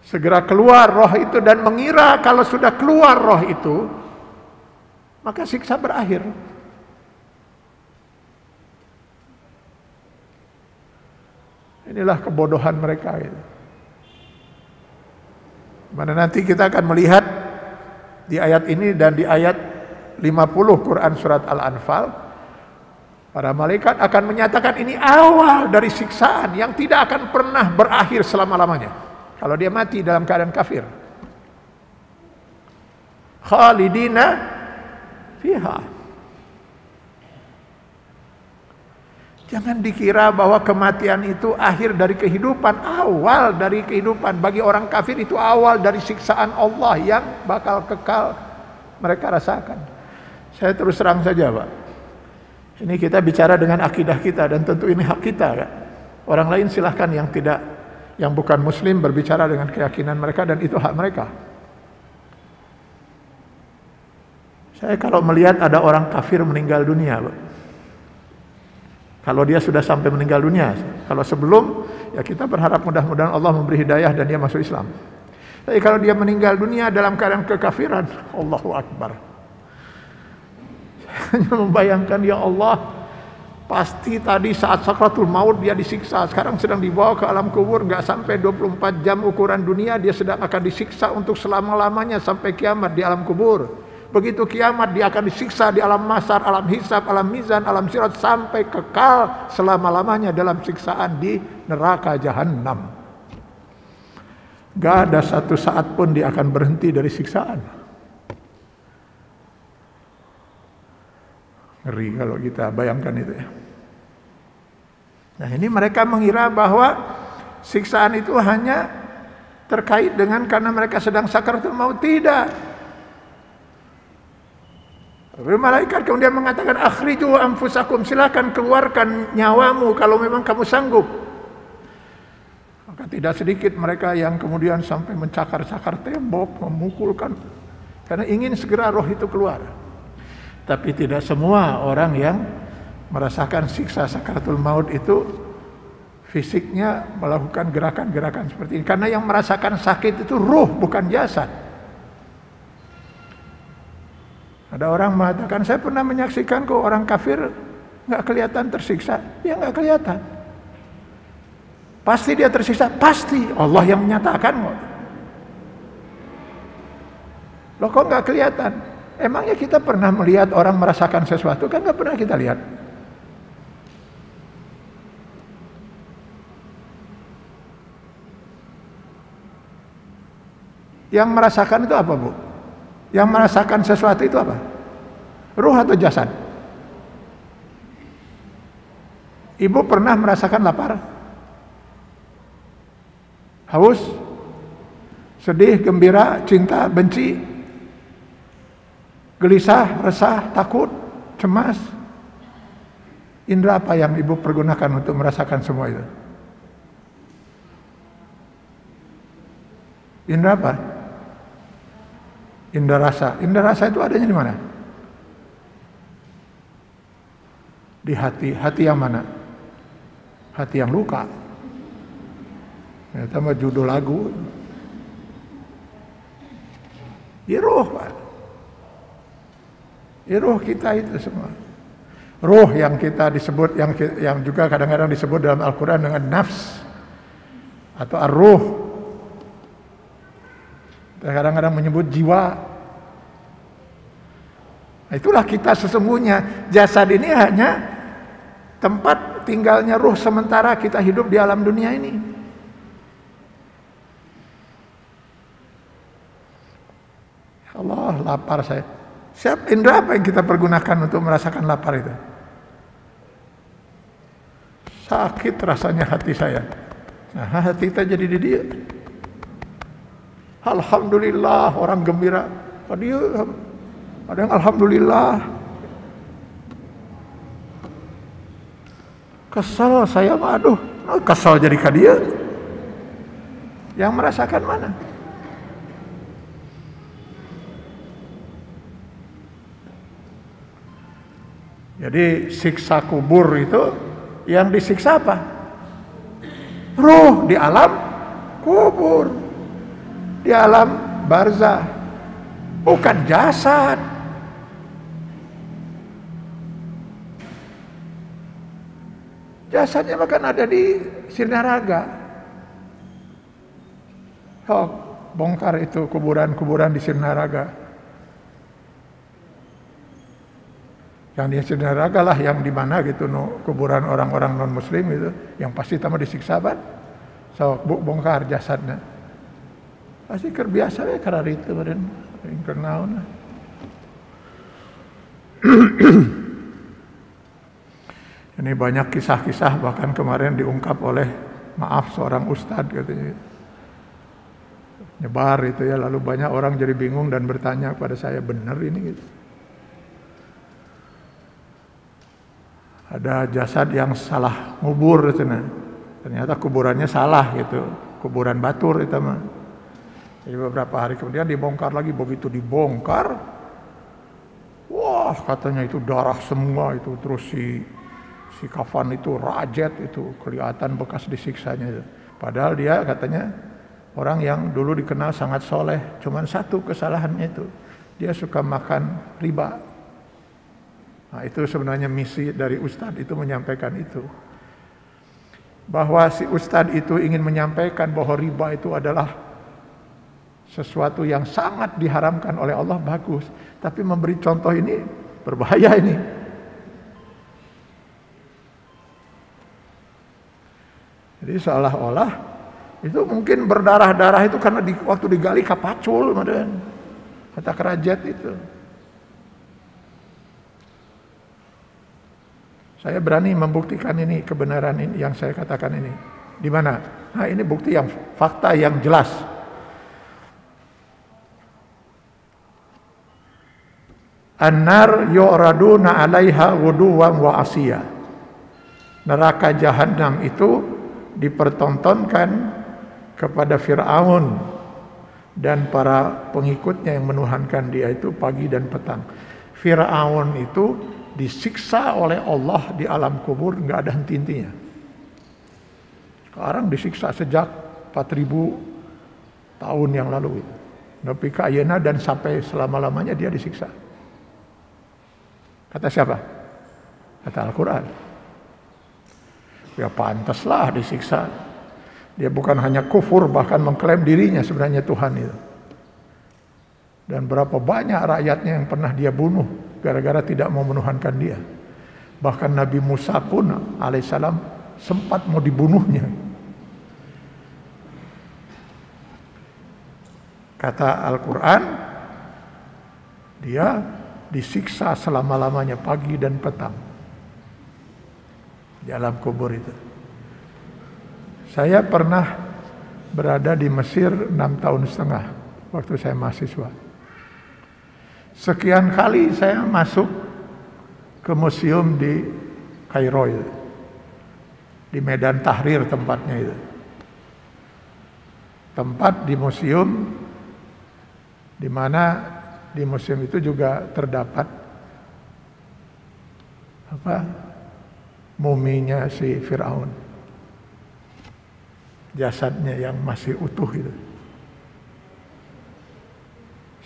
S2: segera keluar roh itu dan mengira kalau sudah keluar roh itu maka siksa berakhir. Inilah kebodohan mereka itu. Mana nanti kita akan melihat di ayat ini dan di ayat 50 Quran surat Al-Anfal, para malaikat akan menyatakan ini awal dari siksaan yang tidak akan pernah berakhir selama-lamanya kalau dia mati dalam keadaan kafir. Khalidina fiha. Jangan dikira bahwa kematian itu akhir dari kehidupan, awal dari kehidupan. Bagi orang kafir itu awal dari siksaan Allah yang bakal kekal mereka rasakan. Saya terus terang saja, Pak. Ini kita bicara dengan akidah kita dan tentu ini hak kita, kan? Orang lain silahkan yang tidak, yang bukan muslim berbicara dengan keyakinan mereka dan itu hak mereka. Saya kalau melihat ada orang kafir meninggal dunia, Pak, kalau dia sudah sampai meninggal dunia, kalau sebelum ya kita berharap mudah-mudahan Allah memberi hidayah dan dia masuk Islam. Tapi kalau dia meninggal dunia dalam keadaan kekafiran, Allahu Akbar. Hanya membayangkan, ya Allah, pasti tadi saat sakratul maut dia disiksa, sekarang sedang dibawa ke alam kubur, nggak sampai 24 jam ukuran dunia dia sedang akan disiksa untuk selama-lamanya sampai kiamat di alam kubur. Begitu kiamat dia akan disiksa di alam mahsyar, alam hisab, alam mizan, alam sirat sampai kekal selama-lamanya dalam siksaan di neraka jahanam. Gak ada satu saat pun dia akan berhenti dari siksaan. Ngeri kalau kita bayangkan itu ya. Nah ini mereka mengira bahwa siksaan itu hanya terkait dengan karena mereka sedang sakaratul maut. Tidak. Tapi malaikat kemudian mengatakan, akhriju anfusakum, silakan keluarkan nyawamu kalau memang kamu sanggup. Maka tidak sedikit mereka yang kemudian sampai mencakar-cakar tembok, memukulkan, karena ingin segera roh itu keluar. Tapi tidak semua orang yang merasakan siksa sakaratul maut itu fisiknya melakukan gerakan-gerakan seperti ini. Karena yang merasakan sakit itu ruh, bukan jasad. Ada orang mengatakan, saya pernah menyaksikan kok orang kafir nggak kelihatan tersiksa. Ya nggak kelihatan. Pasti dia tersiksa, pasti Allah yang menyatakan kok. Loh kok nggak kelihatan? Emangnya kita pernah melihat orang merasakan sesuatu? Kan nggak pernah kita lihat. Yang merasakan itu apa, Bu? Yang merasakan sesuatu itu apa? Ruh atau jasad? Ibu pernah merasakan lapar? Haus? Sedih, gembira, cinta, benci? Gelisah, resah, takut, cemas? Indra apa yang ibu pergunakan untuk merasakan semua itu? Indra apa? Indra rasa. Indra rasa itu adanya di mana? Di hati. Hati yang mana? Hati yang luka. Itu mah judul lagu. Di roh, Pak. Di roh kita itu semua. Roh yang kita disebut, yang juga kadang-kadang disebut dalam Al-Quran dengan nafs atau ar-ruh. Kadang-kadang menyebut jiwa. Nah, itulah kita sesungguhnya. Jasad ini hanya tempat tinggalnya ruh sementara kita hidup di alam dunia ini. Allah, lapar saya. Siap, indra apa yang kita pergunakan untuk merasakan lapar itu? Sakit rasanya hati saya. Nah, hati kita jadi di dia. Alhamdulillah, orang gembira. Ada yang alhamdulillah. Kesal saya mah, aduh, kesal jadi ke dia. Yang merasakan mana? Jadi siksa kubur itu yang disiksa apa? Ruh di alam kubur. Di alam barzah, bukan jasad. Jasadnya bahkan ada di Sirnaraga. Oh, bongkar itu kuburan-kuburan di Sirnaraga. Yang di Sirnaraga lah yang di mana gitu, kuburan orang-orang non-muslim itu, yang pasti tamu disiksa ban. So, bongkar jasadnya. Pasti kerbiasa ya karena itu badan internal. Ini banyak kisah-kisah, bahkan kemarin diungkap oleh seorang ustadz katanya. Nyebar itu ya, lalu banyak orang jadi bingung dan bertanya kepada saya, benar ini gitu. Ada jasad yang salah ngubur gitu, nah. Ternyata kuburannya salah gitu, kuburan batur itu mah. Jadi beberapa hari kemudian dibongkar lagi. Begitu dibongkar, wah katanya itu darah semua itu. Terus si kafan itu rajet itu, kelihatan bekas disiksanya. Padahal dia katanya orang yang dulu dikenal sangat soleh. Cuman satu kesalahannya itu, dia suka makan riba. Nah itu sebenarnya misi dari ustadz itu, menyampaikan itu. Bahwa si ustadz itu ingin menyampaikan bahwa riba itu adalah sesuatu yang sangat diharamkan oleh Allah, bagus. Tapi memberi contoh ini berbahaya ini. Jadi seolah-olah itu mungkin berdarah-darah itu karena waktu digali kapacul, kata kerajat itu. Saya berani membuktikan ini, kebenaran ini yang saya katakan ini. Di mana? Nah ini bukti yang fakta yang jelas. An-nar yu'raduna 'alaiha ghuduwan wa 'ashiya. Neraka jahanam itu dipertontonkan kepada Fir'aun dan para pengikutnya yang menuhankan dia itu pagi dan petang. Fir'aun itu disiksa oleh Allah di alam kubur, nggak ada henti-hentinya. Sekarang disiksa sejak 4000 tahun yang lalu. Tapi ke ayeuna dan sampai selama-lamanya dia disiksa. Kata siapa? Kata Al-Quran. Ya pantaslah disiksa. Dia bukan hanya kufur, bahkan mengklaim dirinya sebenarnya Tuhan itu. Dan berapa banyak rakyatnya yang pernah dia bunuh gara-gara tidak mau menuhankan dia. Bahkan Nabi Musa pun alaihissalam sempat mau dibunuhnya. Kata Al-Quran, dia disiksa selama-lamanya pagi dan petang di alam kubur itu. Saya pernah berada di Mesir 6,5 tahun waktu saya mahasiswa. Sekian kali saya masuk ke museum di Kairo itu, di Medan Tahrir tempatnya itu. Tempat di museum di mana di museum itu juga terdapat muminya si Firaun, jasadnya yang masih utuh itu.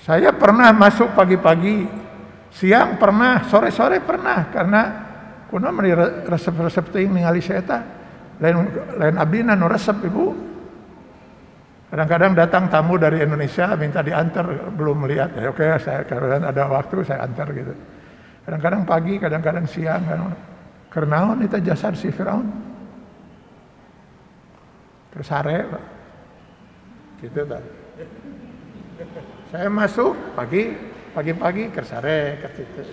S2: Saya pernah masuk pagi-pagi, siang pernah, sore-sore pernah, karena kuno meni resep-resep teuing ningali saya eta lain abdina nu resep ibu. Kadang-kadang datang tamu dari Indonesia minta diantar, belum melihat ya, oke saya kadang ada waktu saya antar gitu. Kadang-kadang pagi, kadang-kadang siang, karena itu jasad si Firaun tersare Pak. Gitu tak. Saya masuk pagi-pagi kersare ke situ.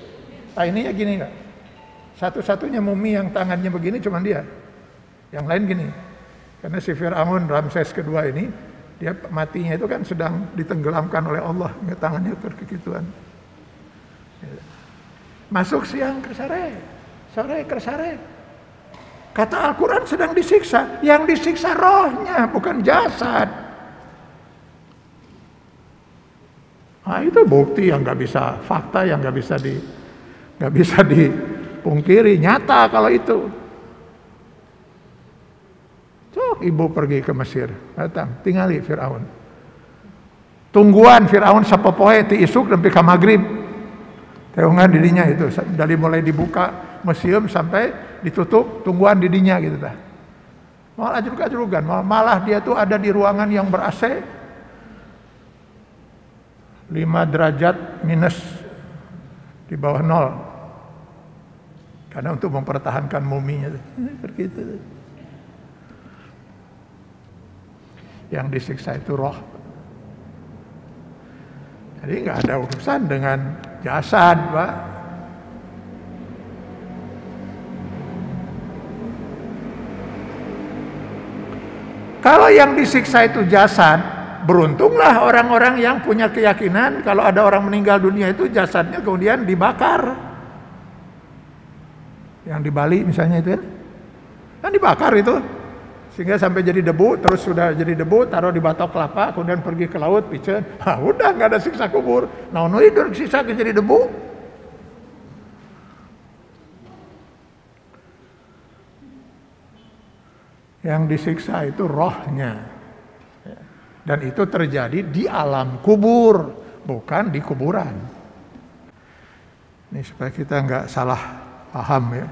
S2: Nah ini ya gini Kak. Satu-satunya mumi yang tangannya begini cuma dia. Yang lain gini. Karena si Firaun Ramses kedua ini, dia matinya itu kan sedang ditenggelamkan oleh Allah, tangannya terkekituan. Masuk siang kersare, sore kersare. Kata Al-Quran sedang disiksa, yang disiksa rohnya bukan jasad. Nah itu bukti yang nggak bisa, fakta yang nggak bisa dipungkiri, nyata kalau itu. Cok, ibu pergi ke Mesir, datang, tingali Firaun. Tungguan Firaun sapopoe ti isuk sampai ke maghrib. Teungan didinya itu, dari mulai dibuka museum sampai ditutup, tungguan didinya gitu dah. Malah ajrug-ajrugan, malah dia tuh ada di ruangan yang ber-AC 5 derajat minus di bawah 0. Karena untuk mempertahankan muminya. Begitu. Yang disiksa itu roh. Jadi nggak ada urusan dengan jasad, Pak. Kalau yang disiksa itu jasad, beruntunglah orang-orang yang punya keyakinan kalau ada orang meninggal dunia itu jasadnya kemudian dibakar. Yang di Bali misalnya itu kan dibakar itu. Sehingga sampai jadi debu, terus sudah jadi debu, taruh di batok kelapa, kemudian pergi ke laut, piceun. Udah nggak ada siksa kubur. Nah, hidup siksa jadi debu. Yang disiksa itu rohnya. Dan itu terjadi di alam kubur, bukan di kuburan. Ini supaya kita nggak salah paham ya.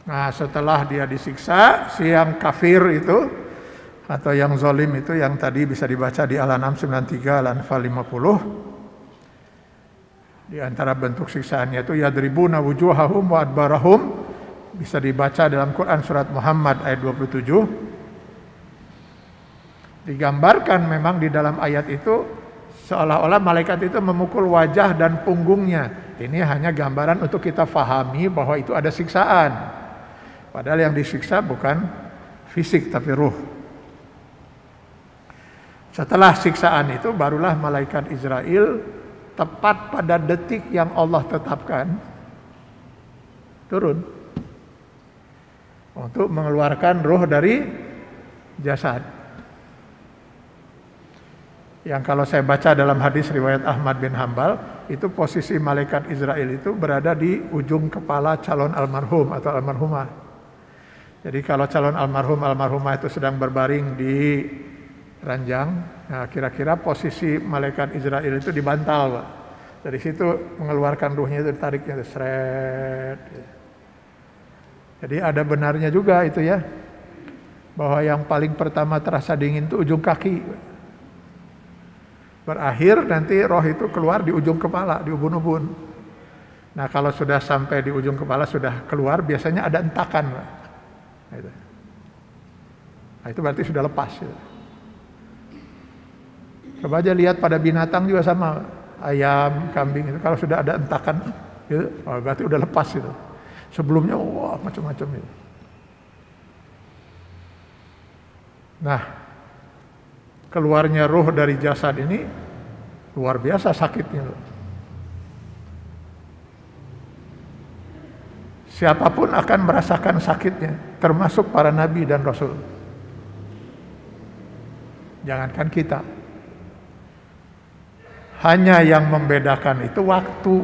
S2: Nah setelah dia disiksa, si yang kafir itu atau yang zalim itu yang tadi bisa dibaca di Al-An'am 93, Al-Anfal 50. Di antara bentuk siksaannya itu yadribuna wujuhahum wa adbarahum, bisa dibaca dalam Quran surat Muhammad ayat 27. Digambarkan memang di dalam ayat itu seolah-olah malaikat itu memukul wajah dan punggungnya. Ini hanya gambaran untuk kita fahami bahwa itu ada siksaan. Padahal yang disiksa bukan fisik tapi ruh. Setelah siksaan itu barulah malaikat Israel tepat pada detik yang Allah tetapkan turun untuk mengeluarkan ruh dari jasad. Yang kalau saya baca dalam hadis riwayat Ahmad bin Hanbal, itu posisi malaikat Israel itu berada di ujung kepala calon almarhum atau almarhumah. Jadi kalau calon almarhumah itu sedang berbaring di ranjang. Nah, kira-kira posisi malaikat Israel itu di bantal, Pak. Dari situ mengeluarkan ruhnya itu, tariknya itu seret. Jadi ada benarnya juga itu ya, bahwa yang paling pertama terasa dingin itu ujung kaki. Berakhir nanti roh itu keluar di ujung kepala, di ubun-ubun. Nah kalau sudah sampai di ujung kepala, sudah keluar, biasanya ada entakan, Pak. Nah, itu berarti sudah lepas. Ya. Coba aja lihat pada binatang juga sama, ayam, kambing itu kalau sudah ada entakan, gitu, berarti udah lepas itu. Sebelumnya wah macam-macam itu. Nah, keluarnya ruh dari jasad ini luar biasa sakitnya. Siapapun akan merasakan sakitnya, termasuk para nabi dan rasul. Jangankan kita. Hanya yang membedakan itu waktu.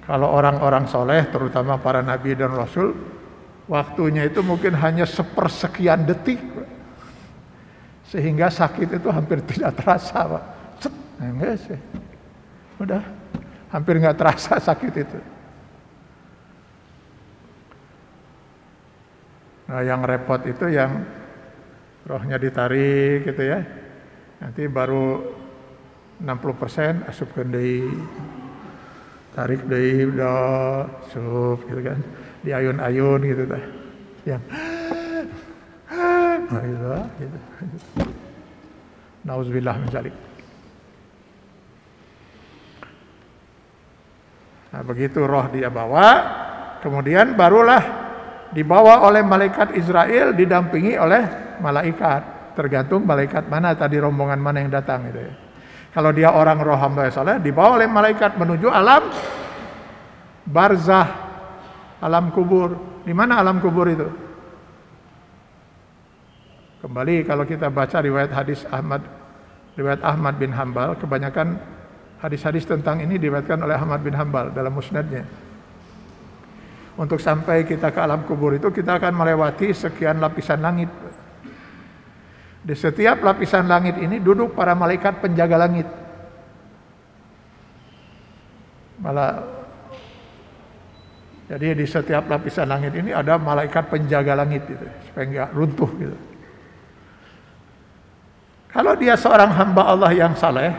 S2: Kalau orang-orang soleh, terutama para nabi dan rasul, waktunya itu mungkin hanya sepersekian detik, sehingga sakit itu hampir tidak terasa, Pak. Enggak sih, udah hampir nggak terasa sakit itu. Nah, yang repot itu yang rohnya ditarik gitu ya. Nanti baru 60% asupkeun deui. Tarik deui udah sup gitu kan. Diayun-ayun gitu tah. Yang gitu. Nauzubillah min dzalik. Nah, begitu roh dia bawa, kemudian barulah dibawa oleh malaikat Israel didampingi oleh malaikat. Tergantung malaikat mana tadi, rombongan mana yang datang gitu ya. Kalau dia orang roh hamba saleh, dibawa oleh malaikat menuju alam barzah, alam kubur. Di mana alam kubur itu? Kembali kalau kita baca riwayat Ahmad bin Hanbal, kebanyakan hadis-hadis tentang ini diriwayatkan oleh Ahmad bin Hanbal dalam musnadnya. Untuk sampai kita ke alam kubur itu kita akan melewati sekian lapisan langit. Di setiap lapisan langit ini duduk para malaikat penjaga langit. Jadi di setiap lapisan langit ini ada malaikat penjaga langit gitu, supaya enggak runtuh gitu. Kalau dia seorang hamba Allah yang saleh,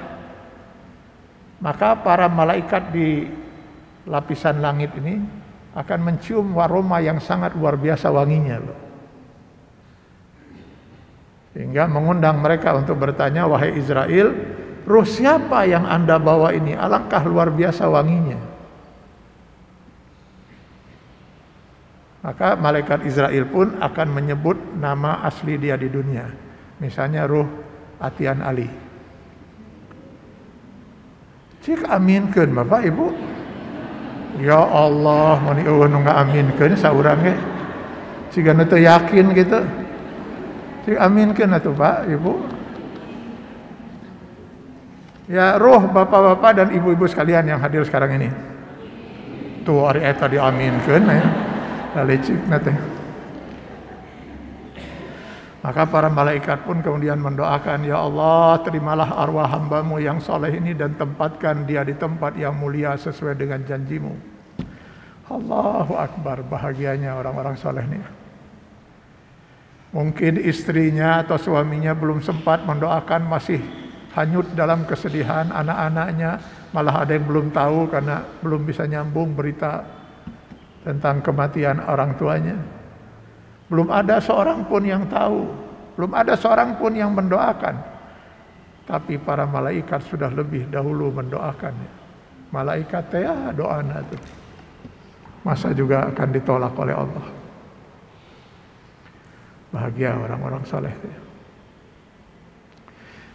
S2: maka para malaikat di lapisan langit ini akan mencium aroma yang sangat luar biasa wanginya loh. Sehingga mengundang mereka untuk bertanya, wahai Israel, ruh siapa yang Anda bawa ini? Alangkah luar biasa wanginya. Maka malaikat Israel pun akan menyebut nama asli dia di dunia. Misalnya ruh Atian Ali. Cik aminkeun Bapak Ibu. Ya Allah, mani eueuh nu ngaaminkeun saurang ge. Cigana teu yakin gitu. Cik aminkeun atuh Pak, Ibu. Ya roh bapak-bapak dan ibu-ibu sekalian yang hadir sekarang ini. Tuh ari eta diaminkeun ya. Lalecikna teh. Maka para malaikat pun kemudian mendoakan, ya Allah, terimalah arwah hambamu yang soleh ini dan tempatkan dia di tempat yang mulia sesuai dengan janjimu. Allahu Akbar, bahagianya orang-orang soleh ini. Mungkin istrinya atau suaminya belum sempat mendoakan, masih hanyut dalam kesedihan, anak-anaknya malah ada yang belum tahu karena belum bisa nyambung berita tentang kematian orang tuanya. Belum ada seorang pun yang tahu, belum ada seorang pun yang mendoakan. Tapi para malaikat sudah lebih dahulu mendoakannya. Malaikat ya doana itu. Masa juga akan ditolak oleh Allah. Bahagia orang-orang saleh.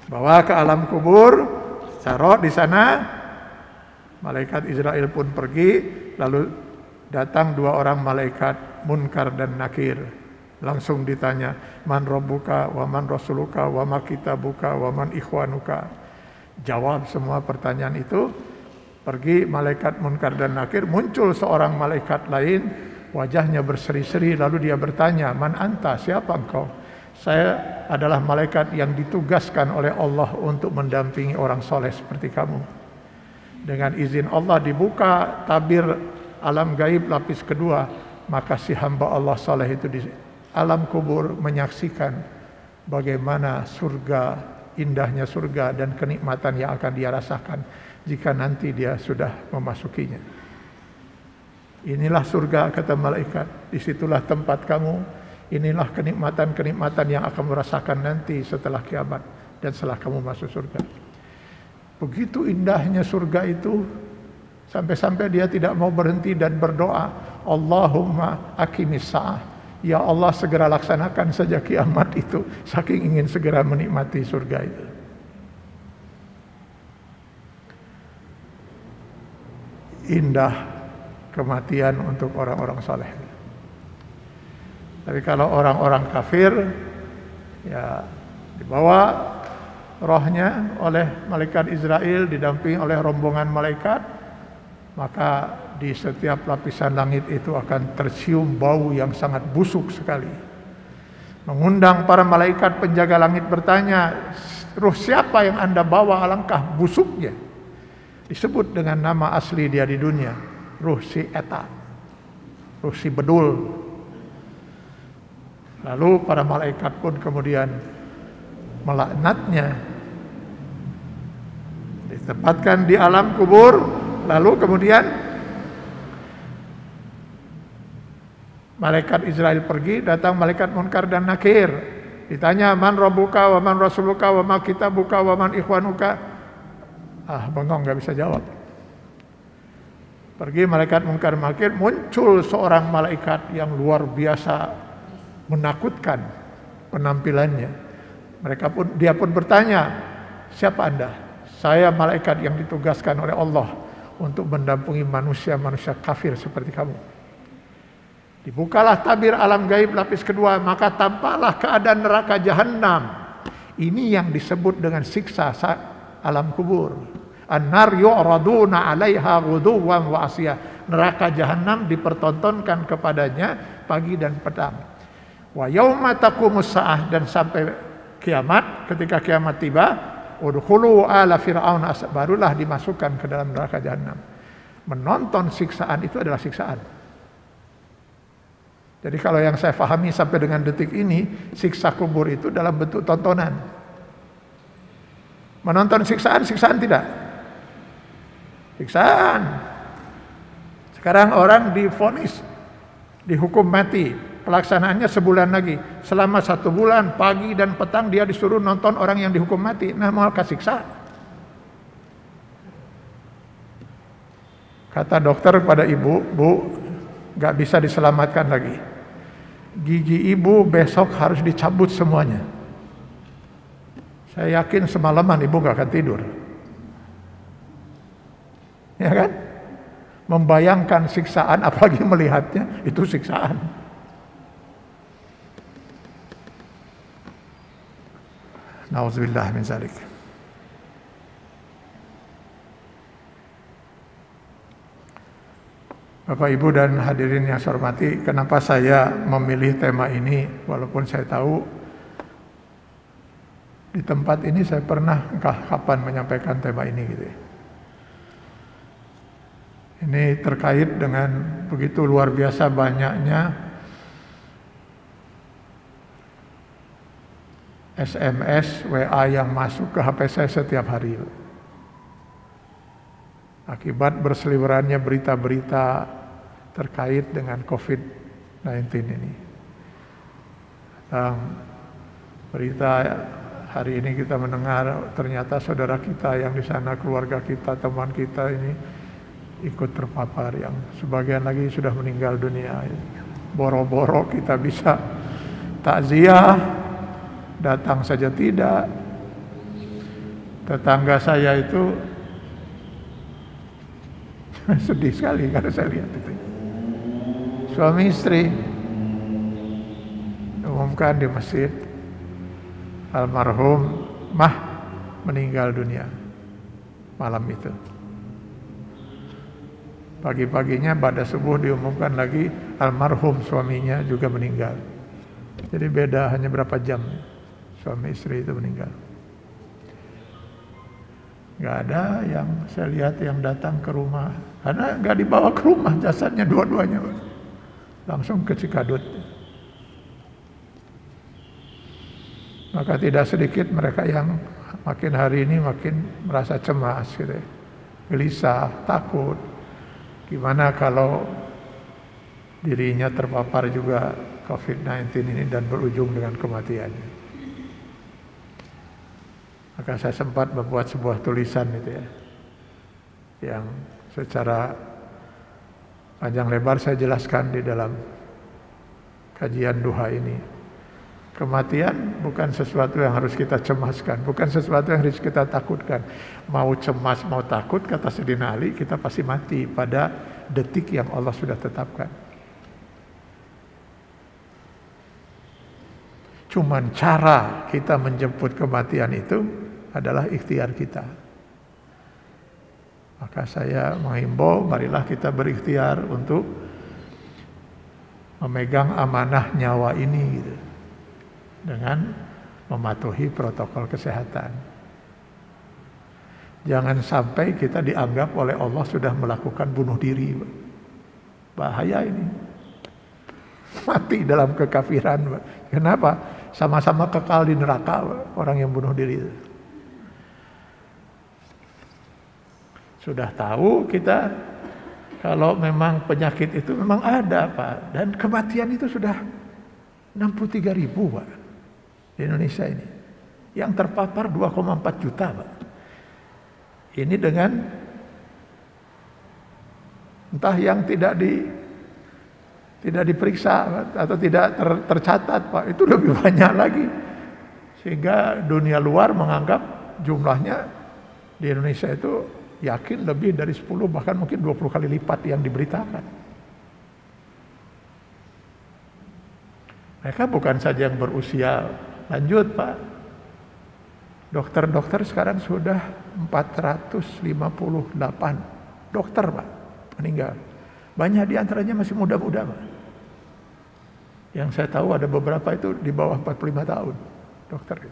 S2: Bawa ke alam kubur, taruh di sana. Malaikat Israel pun pergi, lalu datang dua orang malaikat Munkar dan Nakir. Langsung ditanya, man rabbuka wa man rasuluka wa ma kitabuka wa man ikhwanuka. Jawab semua pertanyaan itu. Pergi malaikat Munkar dan Nakir, muncul seorang malaikat lain wajahnya berseri-seri, lalu dia bertanya, "Man anta? Siapa engkau?" "Saya adalah malaikat yang ditugaskan oleh Allah untuk mendampingi orang soleh seperti kamu." Dengan izin Allah dibuka tabir alam gaib lapis kedua, maka si hamba Allah soleh itu di alam kubur menyaksikan bagaimana surga, indahnya surga dan kenikmatan yang akan dia rasakan jika nanti dia sudah memasukinya. "Inilah surga," kata malaikat, "disitulah tempat kamu. Inilah kenikmatan-kenikmatan yang akan kamu rasakan nanti setelah kiamat dan setelah kamu masuk surga." Begitu indahnya surga itu, sampai-sampai dia tidak mau berhenti dan berdoa, "Allahumma aqimis sa'ah." Ya Allah, segera laksanakan saja kiamat itu, saking ingin segera menikmati surga itu. Indah kematian untuk orang-orang saleh. Tapi kalau orang-orang kafir, ya dibawa rohnya oleh malaikat Israel didampingi oleh rombongan malaikat, maka di setiap lapisan langit itu akan tercium bau yang sangat busuk sekali. Mengundang para malaikat penjaga langit bertanya, "Ruh siapa yang Anda bawa, alangkah busuknya?" Disebut dengan nama asli dia di dunia, ruh si Eta, ruh si Bedul. Lalu para malaikat pun kemudian melaknatnya, ditempatkan di alam kubur. Lalu kemudian malaikat Israel pergi, datang malaikat Munkar dan Nakir. Ditanya, "Man rabbuka wa man rasuluka wa ma kitabuka wa man ikhwanuka?" Bengong, gak bisa jawab. Pergi malaikat Munkar Nakir, muncul seorang malaikat yang luar biasa menakutkan penampilannya. Dia pun bertanya, "Siapa Anda?" "Saya malaikat yang ditugaskan oleh Allah untuk mendampingi manusia-manusia kafir seperti kamu." Dibukalah tabir alam gaib lapis kedua, maka tampaklah keadaan neraka jahanam. Ini yang disebut dengan siksa alam kubur. An-nar yu'raduna 'alaiha ghuduwan wa 'ashiya. Neraka jahanam dipertontonkan kepadanya pagi dan petang. Wa yauma taqumus saah, dan sampai kiamat, ketika kiamat tiba, udkhulu ala fir'aun, barulah dimasukkan ke dalam neraka jahanam. Menonton siksaan itu adalah siksaan. Jadi kalau yang saya pahami sampai dengan detik ini, siksa kubur itu dalam bentuk tontonan. Menonton siksaan tidak? Siksaan. Sekarang orang divonis, dihukum mati. Pelaksanaannya sebulan lagi. Selama 1 bulan, pagi dan petang dia disuruh nonton orang yang dihukum mati. Nah, mau siksa. Kata dokter pada ibu, "Bu, gak bisa diselamatkan lagi. Gigi ibu besok harus dicabut semuanya." Saya yakin semalaman ibu gak akan tidur. Ya kan? Membayangkan siksaan, apalagi melihatnya, itu siksaan. Nauzubillah min zalik. Bapak, Ibu, dan hadirin yang saya hormati, kenapa saya memilih tema ini, walaupun saya tahu di tempat ini saya pernah kapan menyampaikan tema ini gitu ya. Ini terkait dengan begitu luar biasa banyaknya SMS, WA yang masuk ke HP saya setiap hari. Akibat berseliwerannya berita-berita terkait dengan COVID-19 ini. Berita hari ini kita mendengar ternyata saudara kita yang di sana, keluarga kita, teman kita ini ikut terpapar, yang sebagian lagi sudah meninggal dunia. Boro-boro kita bisa takziah, datang saja tidak. Tetangga saya itu sedih sekali kalau saya lihat itu. Suami istri umumkan di masjid, almarhum Mah meninggal dunia malam itu. Pagi-paginya pada subuh diumumkan lagi almarhum suaminya juga meninggal. Jadi beda hanya berapa jam suami istri itu meninggal. Nggak ada yang saya lihat yang datang ke rumah, karena nggak dibawa ke rumah jasadnya dua-duanya, langsung ke Cikadut. Maka tidak sedikit mereka yang makin hari ini makin merasa cemas, gitu ya. Gelisah, takut. Gimana kalau dirinya terpapar juga COVID-19 ini dan berujung dengan kematiannya. Maka saya sempat membuat sebuah tulisan itu ya, yang secara panjang lebar saya jelaskan di dalam kajian duha ini. Kematian bukan sesuatu yang harus kita cemaskan, bukan sesuatu yang harus kita takutkan. Mau cemas, mau takut, kata Sayyidina Ali, kita pasti mati pada detik yang Allah sudah tetapkan. Cuman cara kita menjemput kematian itu adalah ikhtiar kita. Maka saya menghimbau, marilah kita berikhtiar untuk memegang amanah nyawa ini gitu, dengan mematuhi protokol kesehatan. Jangan sampai kita dianggap oleh Allah sudah melakukan bunuh diri. Bahaya ini. Mati dalam kekafiran. Kenapa? Sama-sama kekal di neraka orang yang bunuh diri. Sudah tahu kita kalau memang penyakit itu memang ada, Pak. Dan kematian itu sudah 63.000, Pak. Di Indonesia ini. Yang terpapar 2,4 juta, Pak. Ini dengan entah yang tidak diperiksa atau tidak tercatat, Pak. Itu lebih banyak lagi. Sehingga dunia luar menganggap jumlahnya di Indonesia itu yakin lebih dari 10 bahkan mungkin 20 kali lipat yang diberitakan. Mereka bukan saja yang berusia lanjut, Pak. Dokter-dokter sekarang sudah 458 dokter, Pak, meninggal. Banyak di antaranya masih muda-muda, Pak. Yang saya tahu ada beberapa itu di bawah 45 tahun, dokter.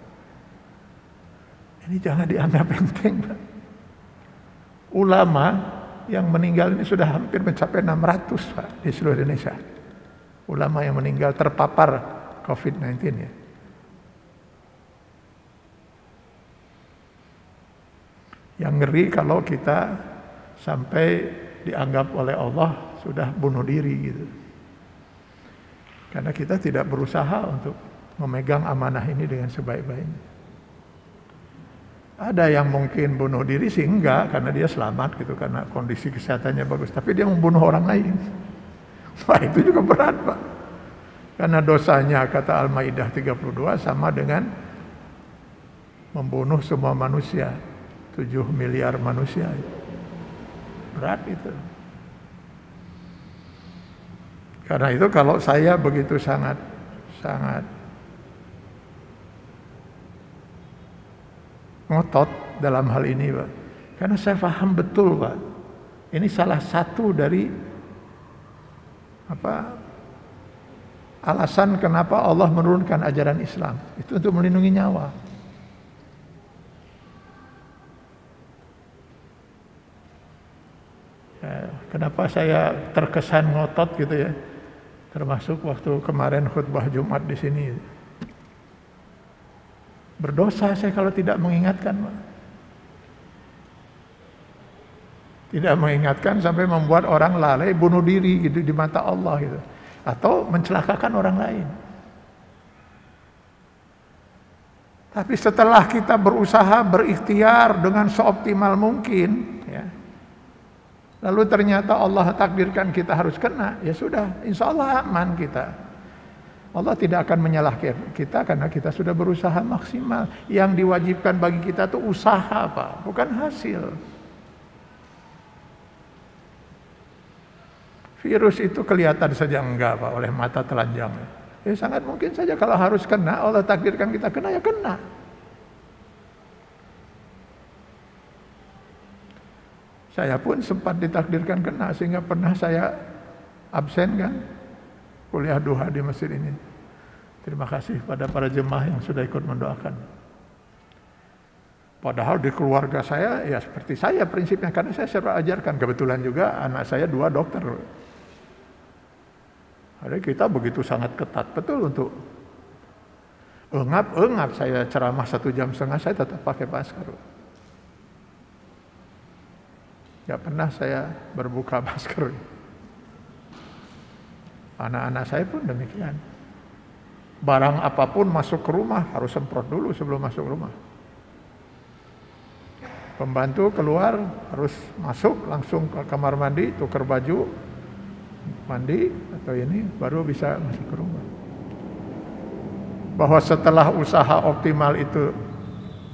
S2: Ini jangan dianggap enteng, Pak. Ulama yang meninggal ini sudah hampir mencapai 600, Pak, di seluruh Indonesia. Ulama yang meninggal terpapar COVID-19 ya. Yang ngeri kalau kita sampai dianggap oleh Allah sudah bunuh diri gitu. Karena kita tidak berusaha untuk memegang amanah ini dengan sebaik-baiknya. Ada yang mungkin bunuh diri sih enggak, karena dia selamat gitu, karena kondisi kesehatannya bagus. Tapi dia membunuh orang lain. Wah, itu juga berat, Pak. Karena dosanya, kata Al-Maidah 32, sama dengan membunuh semua manusia. 7 miliar manusia. Berat itu. Karena itu kalau saya begitu sangat ngotot dalam hal ini, Pak. Karena saya paham betul, Pak. Ini salah satu dari alasan kenapa Allah menurunkan ajaran Islam. Itu untuk melindungi nyawa. Ya, kenapa saya terkesan ngotot gitu ya. Termasuk waktu kemarin khutbah Jumat di sini. Berdosa saya kalau tidak mengingatkan, Pak. Tidak mengingatkan sampai membuat orang lalai bunuh diri gitu di mata Allah gitu. Atau mencelakakan orang lain. Tapi setelah kita berusaha berikhtiar dengan seoptimal mungkin ya, lalu ternyata Allah takdirkan kita harus kena, ya sudah, insya Allah aman kita. Allah tidak akan menyalahkan kita karena kita sudah berusaha maksimal. Yang diwajibkan bagi kita itu usaha, Pak, bukan hasil. Virus itu kelihatan saja enggak, Pak, oleh mata telanjang. Sangat mungkin saja kalau harus kena, Allah takdirkan kita kena, ya kena. Saya pun sempat ditakdirkan kena, sehingga pernah saya absen kan. kuliah duha di masjid ini. Terima kasih pada para jemaah yang sudah ikut mendoakan. Padahal di keluarga saya ya seperti saya prinsipnya, karena saya selalu ajarkan. Kebetulan juga anak saya 2 dokter. Jadi kita begitu sangat ketat betul untuk engap saya ceramah 1,5 jam saya tetap pakai masker. Gak pernah saya berbuka masker. Anak-anak saya pun demikian. Barang apapun masuk ke rumah harus semprot dulu sebelum masuk rumah. Pembantu keluar harus masuk langsung ke kamar mandi, tukar baju, mandi atau ini baru bisa masuk ke rumah. Bahwa setelah usaha optimal itu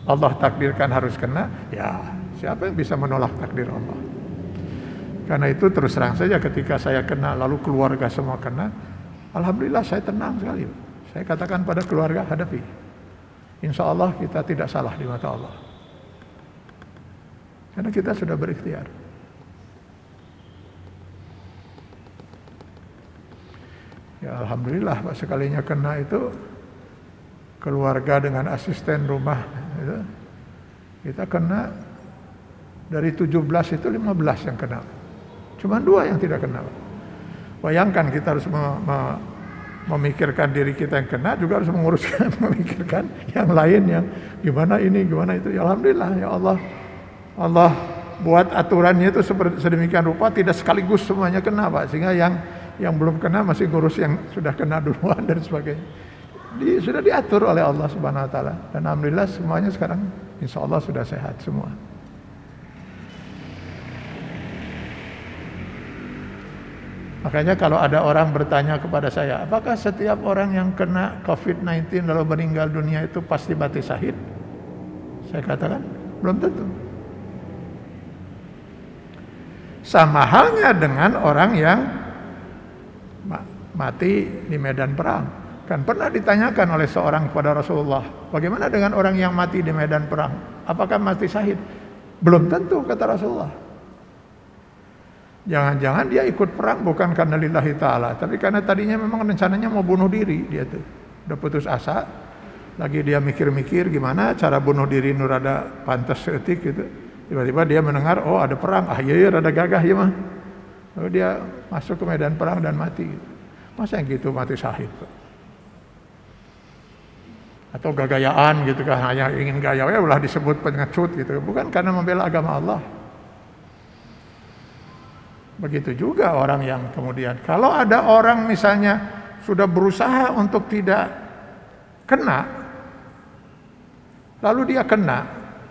S2: Allah takdirkan harus kena, ya siapa yang bisa menolak takdir Allah? Karena itu terus terang saja ketika saya kena lalu keluarga semua kena, alhamdulillah saya tenang sekali. Saya katakan pada keluarga, hadapi. Insya Allah kita tidak salah di mata Allah. Karena kita sudah berikhtiar. Ya alhamdulillah Pak, sekalinya kena itu keluarga dengan asisten rumah itu, kita kena dari 17 itu 15 yang kena. Cuma 2 yang tidak kena. Bayangkan kita harus memikirkan diri kita yang kena, juga harus memikirkan yang lain yang gimana ini, gimana itu. Ya alhamdulillah ya Allah buat aturannya itu sedemikian rupa tidak sekaligus semuanya kena Pak, sehingga yang belum kena masih ngurus yang sudah kena duluan dan sebagainya. Sudah diatur oleh Allah Subhanahu wa taala. Dan alhamdulillah semuanya sekarang insya Allah sudah sehat semua. Makanya kalau ada orang bertanya kepada saya, apakah setiap orang yang kena COVID-19 lalu meninggal dunia itu pasti mati syahid? Saya katakan, belum tentu. Sama halnya dengan orang yang mati di medan perang. Kan pernah ditanyakan oleh seorang kepada Rasulullah, bagaimana dengan orang yang mati di medan perang? Apakah mati syahid? Belum tentu, kata Rasulullah. Jangan-jangan dia ikut perang bukan karena lillahi ta'ala, tapi karena tadinya memang rencananya mau bunuh diri. Dia tuh udah putus asa, lagi dia mikir-mikir gimana cara bunuh diri nurada pantas seetik gitu. Tiba-tiba dia mendengar, oh ada perang, iya rada gagah ya mah. Lalu dia masuk ke medan perang dan mati. Masa yang gitu mati syahid Pak? Atau gagayaan gitu kan, hanya ingin gaya, ya ulah disebut pengecut gitu. Bukan karena membela agama Allah. Begitu juga orang yang kemudian, kalau ada orang misalnya sudah berusaha untuk tidak kena, lalu dia kena,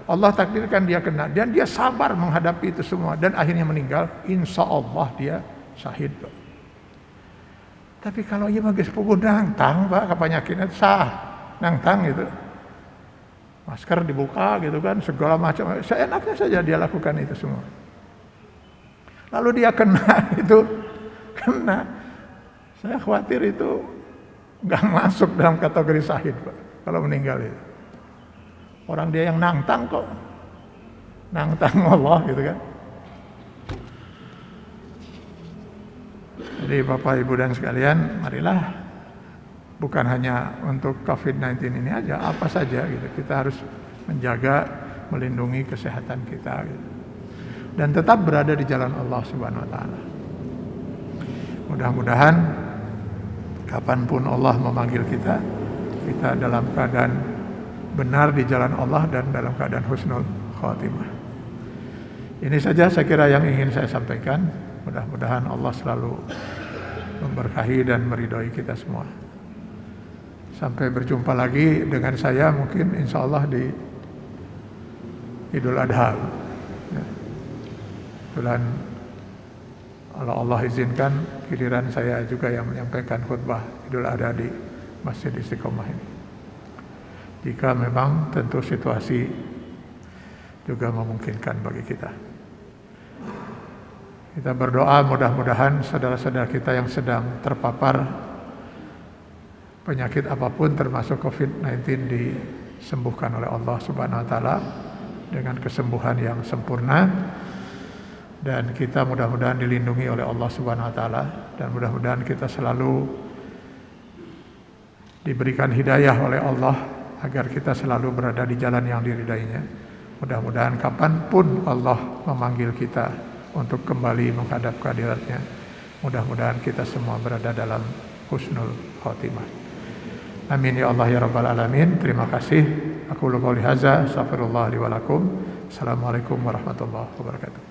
S2: Allah takdirkan dia kena, dan dia sabar menghadapi itu semua, dan akhirnya meninggal, insya Allah dia syahid Pak. Tapi kalau ia bagi sepupu nangtang Pak, kepenyakitnya sah, nangtang gitu, masker dibuka gitu kan, segala macam, seenaknya saja dia lakukan itu semua. Lalu dia kena itu, kena. Saya khawatir itu nggak masuk dalam kategori syahid Pak, kalau meninggal itu. Orang dia yang nangtang kok, nangtang Allah gitu kan. Jadi Bapak Ibu dan sekalian, marilah bukan hanya untuk COVID-19 ini aja, apa saja gitu. Kita harus menjaga, melindungi kesehatan kita gitu. Dan tetap berada di jalan Allah Subhanahu wa taala. Mudah-mudahan kapanpun Allah memanggil kita, kita dalam keadaan benar di jalan Allah dan dalam keadaan husnul khatimah. Ini saja saya kira yang ingin saya sampaikan. Mudah-mudahan Allah selalu memberkahi dan meridhoi kita semua. Sampai berjumpa lagi dengan saya mungkin insya Allah di Idul Adha. Kebetulan kalau Allah izinkan giliran saya juga yang menyampaikan khutbah Idul Adha di Masjid Istiqomah ini. Jika memang tentu situasi juga memungkinkan bagi kita. Kita berdoa mudah-mudahan saudara-saudara kita yang sedang terpapar penyakit apapun termasuk COVID-19 disembuhkan oleh Allah Subhanahu wa taala dengan kesembuhan yang sempurna. Dan kita mudah-mudahan dilindungi oleh Allah Subhanahu wa taala, dan mudah-mudahan kita selalu diberikan hidayah oleh Allah agar kita selalu berada di jalan yang diridainya. Mudah-mudahan kapanpun Allah memanggil kita untuk kembali menghadap kehadiratnya, mudah-mudahan kita semua berada dalam husnul khotimah. Amin ya Allah ya rabbal alamin. Terima kasih. Aku qouli hadza, astaghfirullah li wa lakum. Assalamualaikum warahmatullahi wabarakatuh.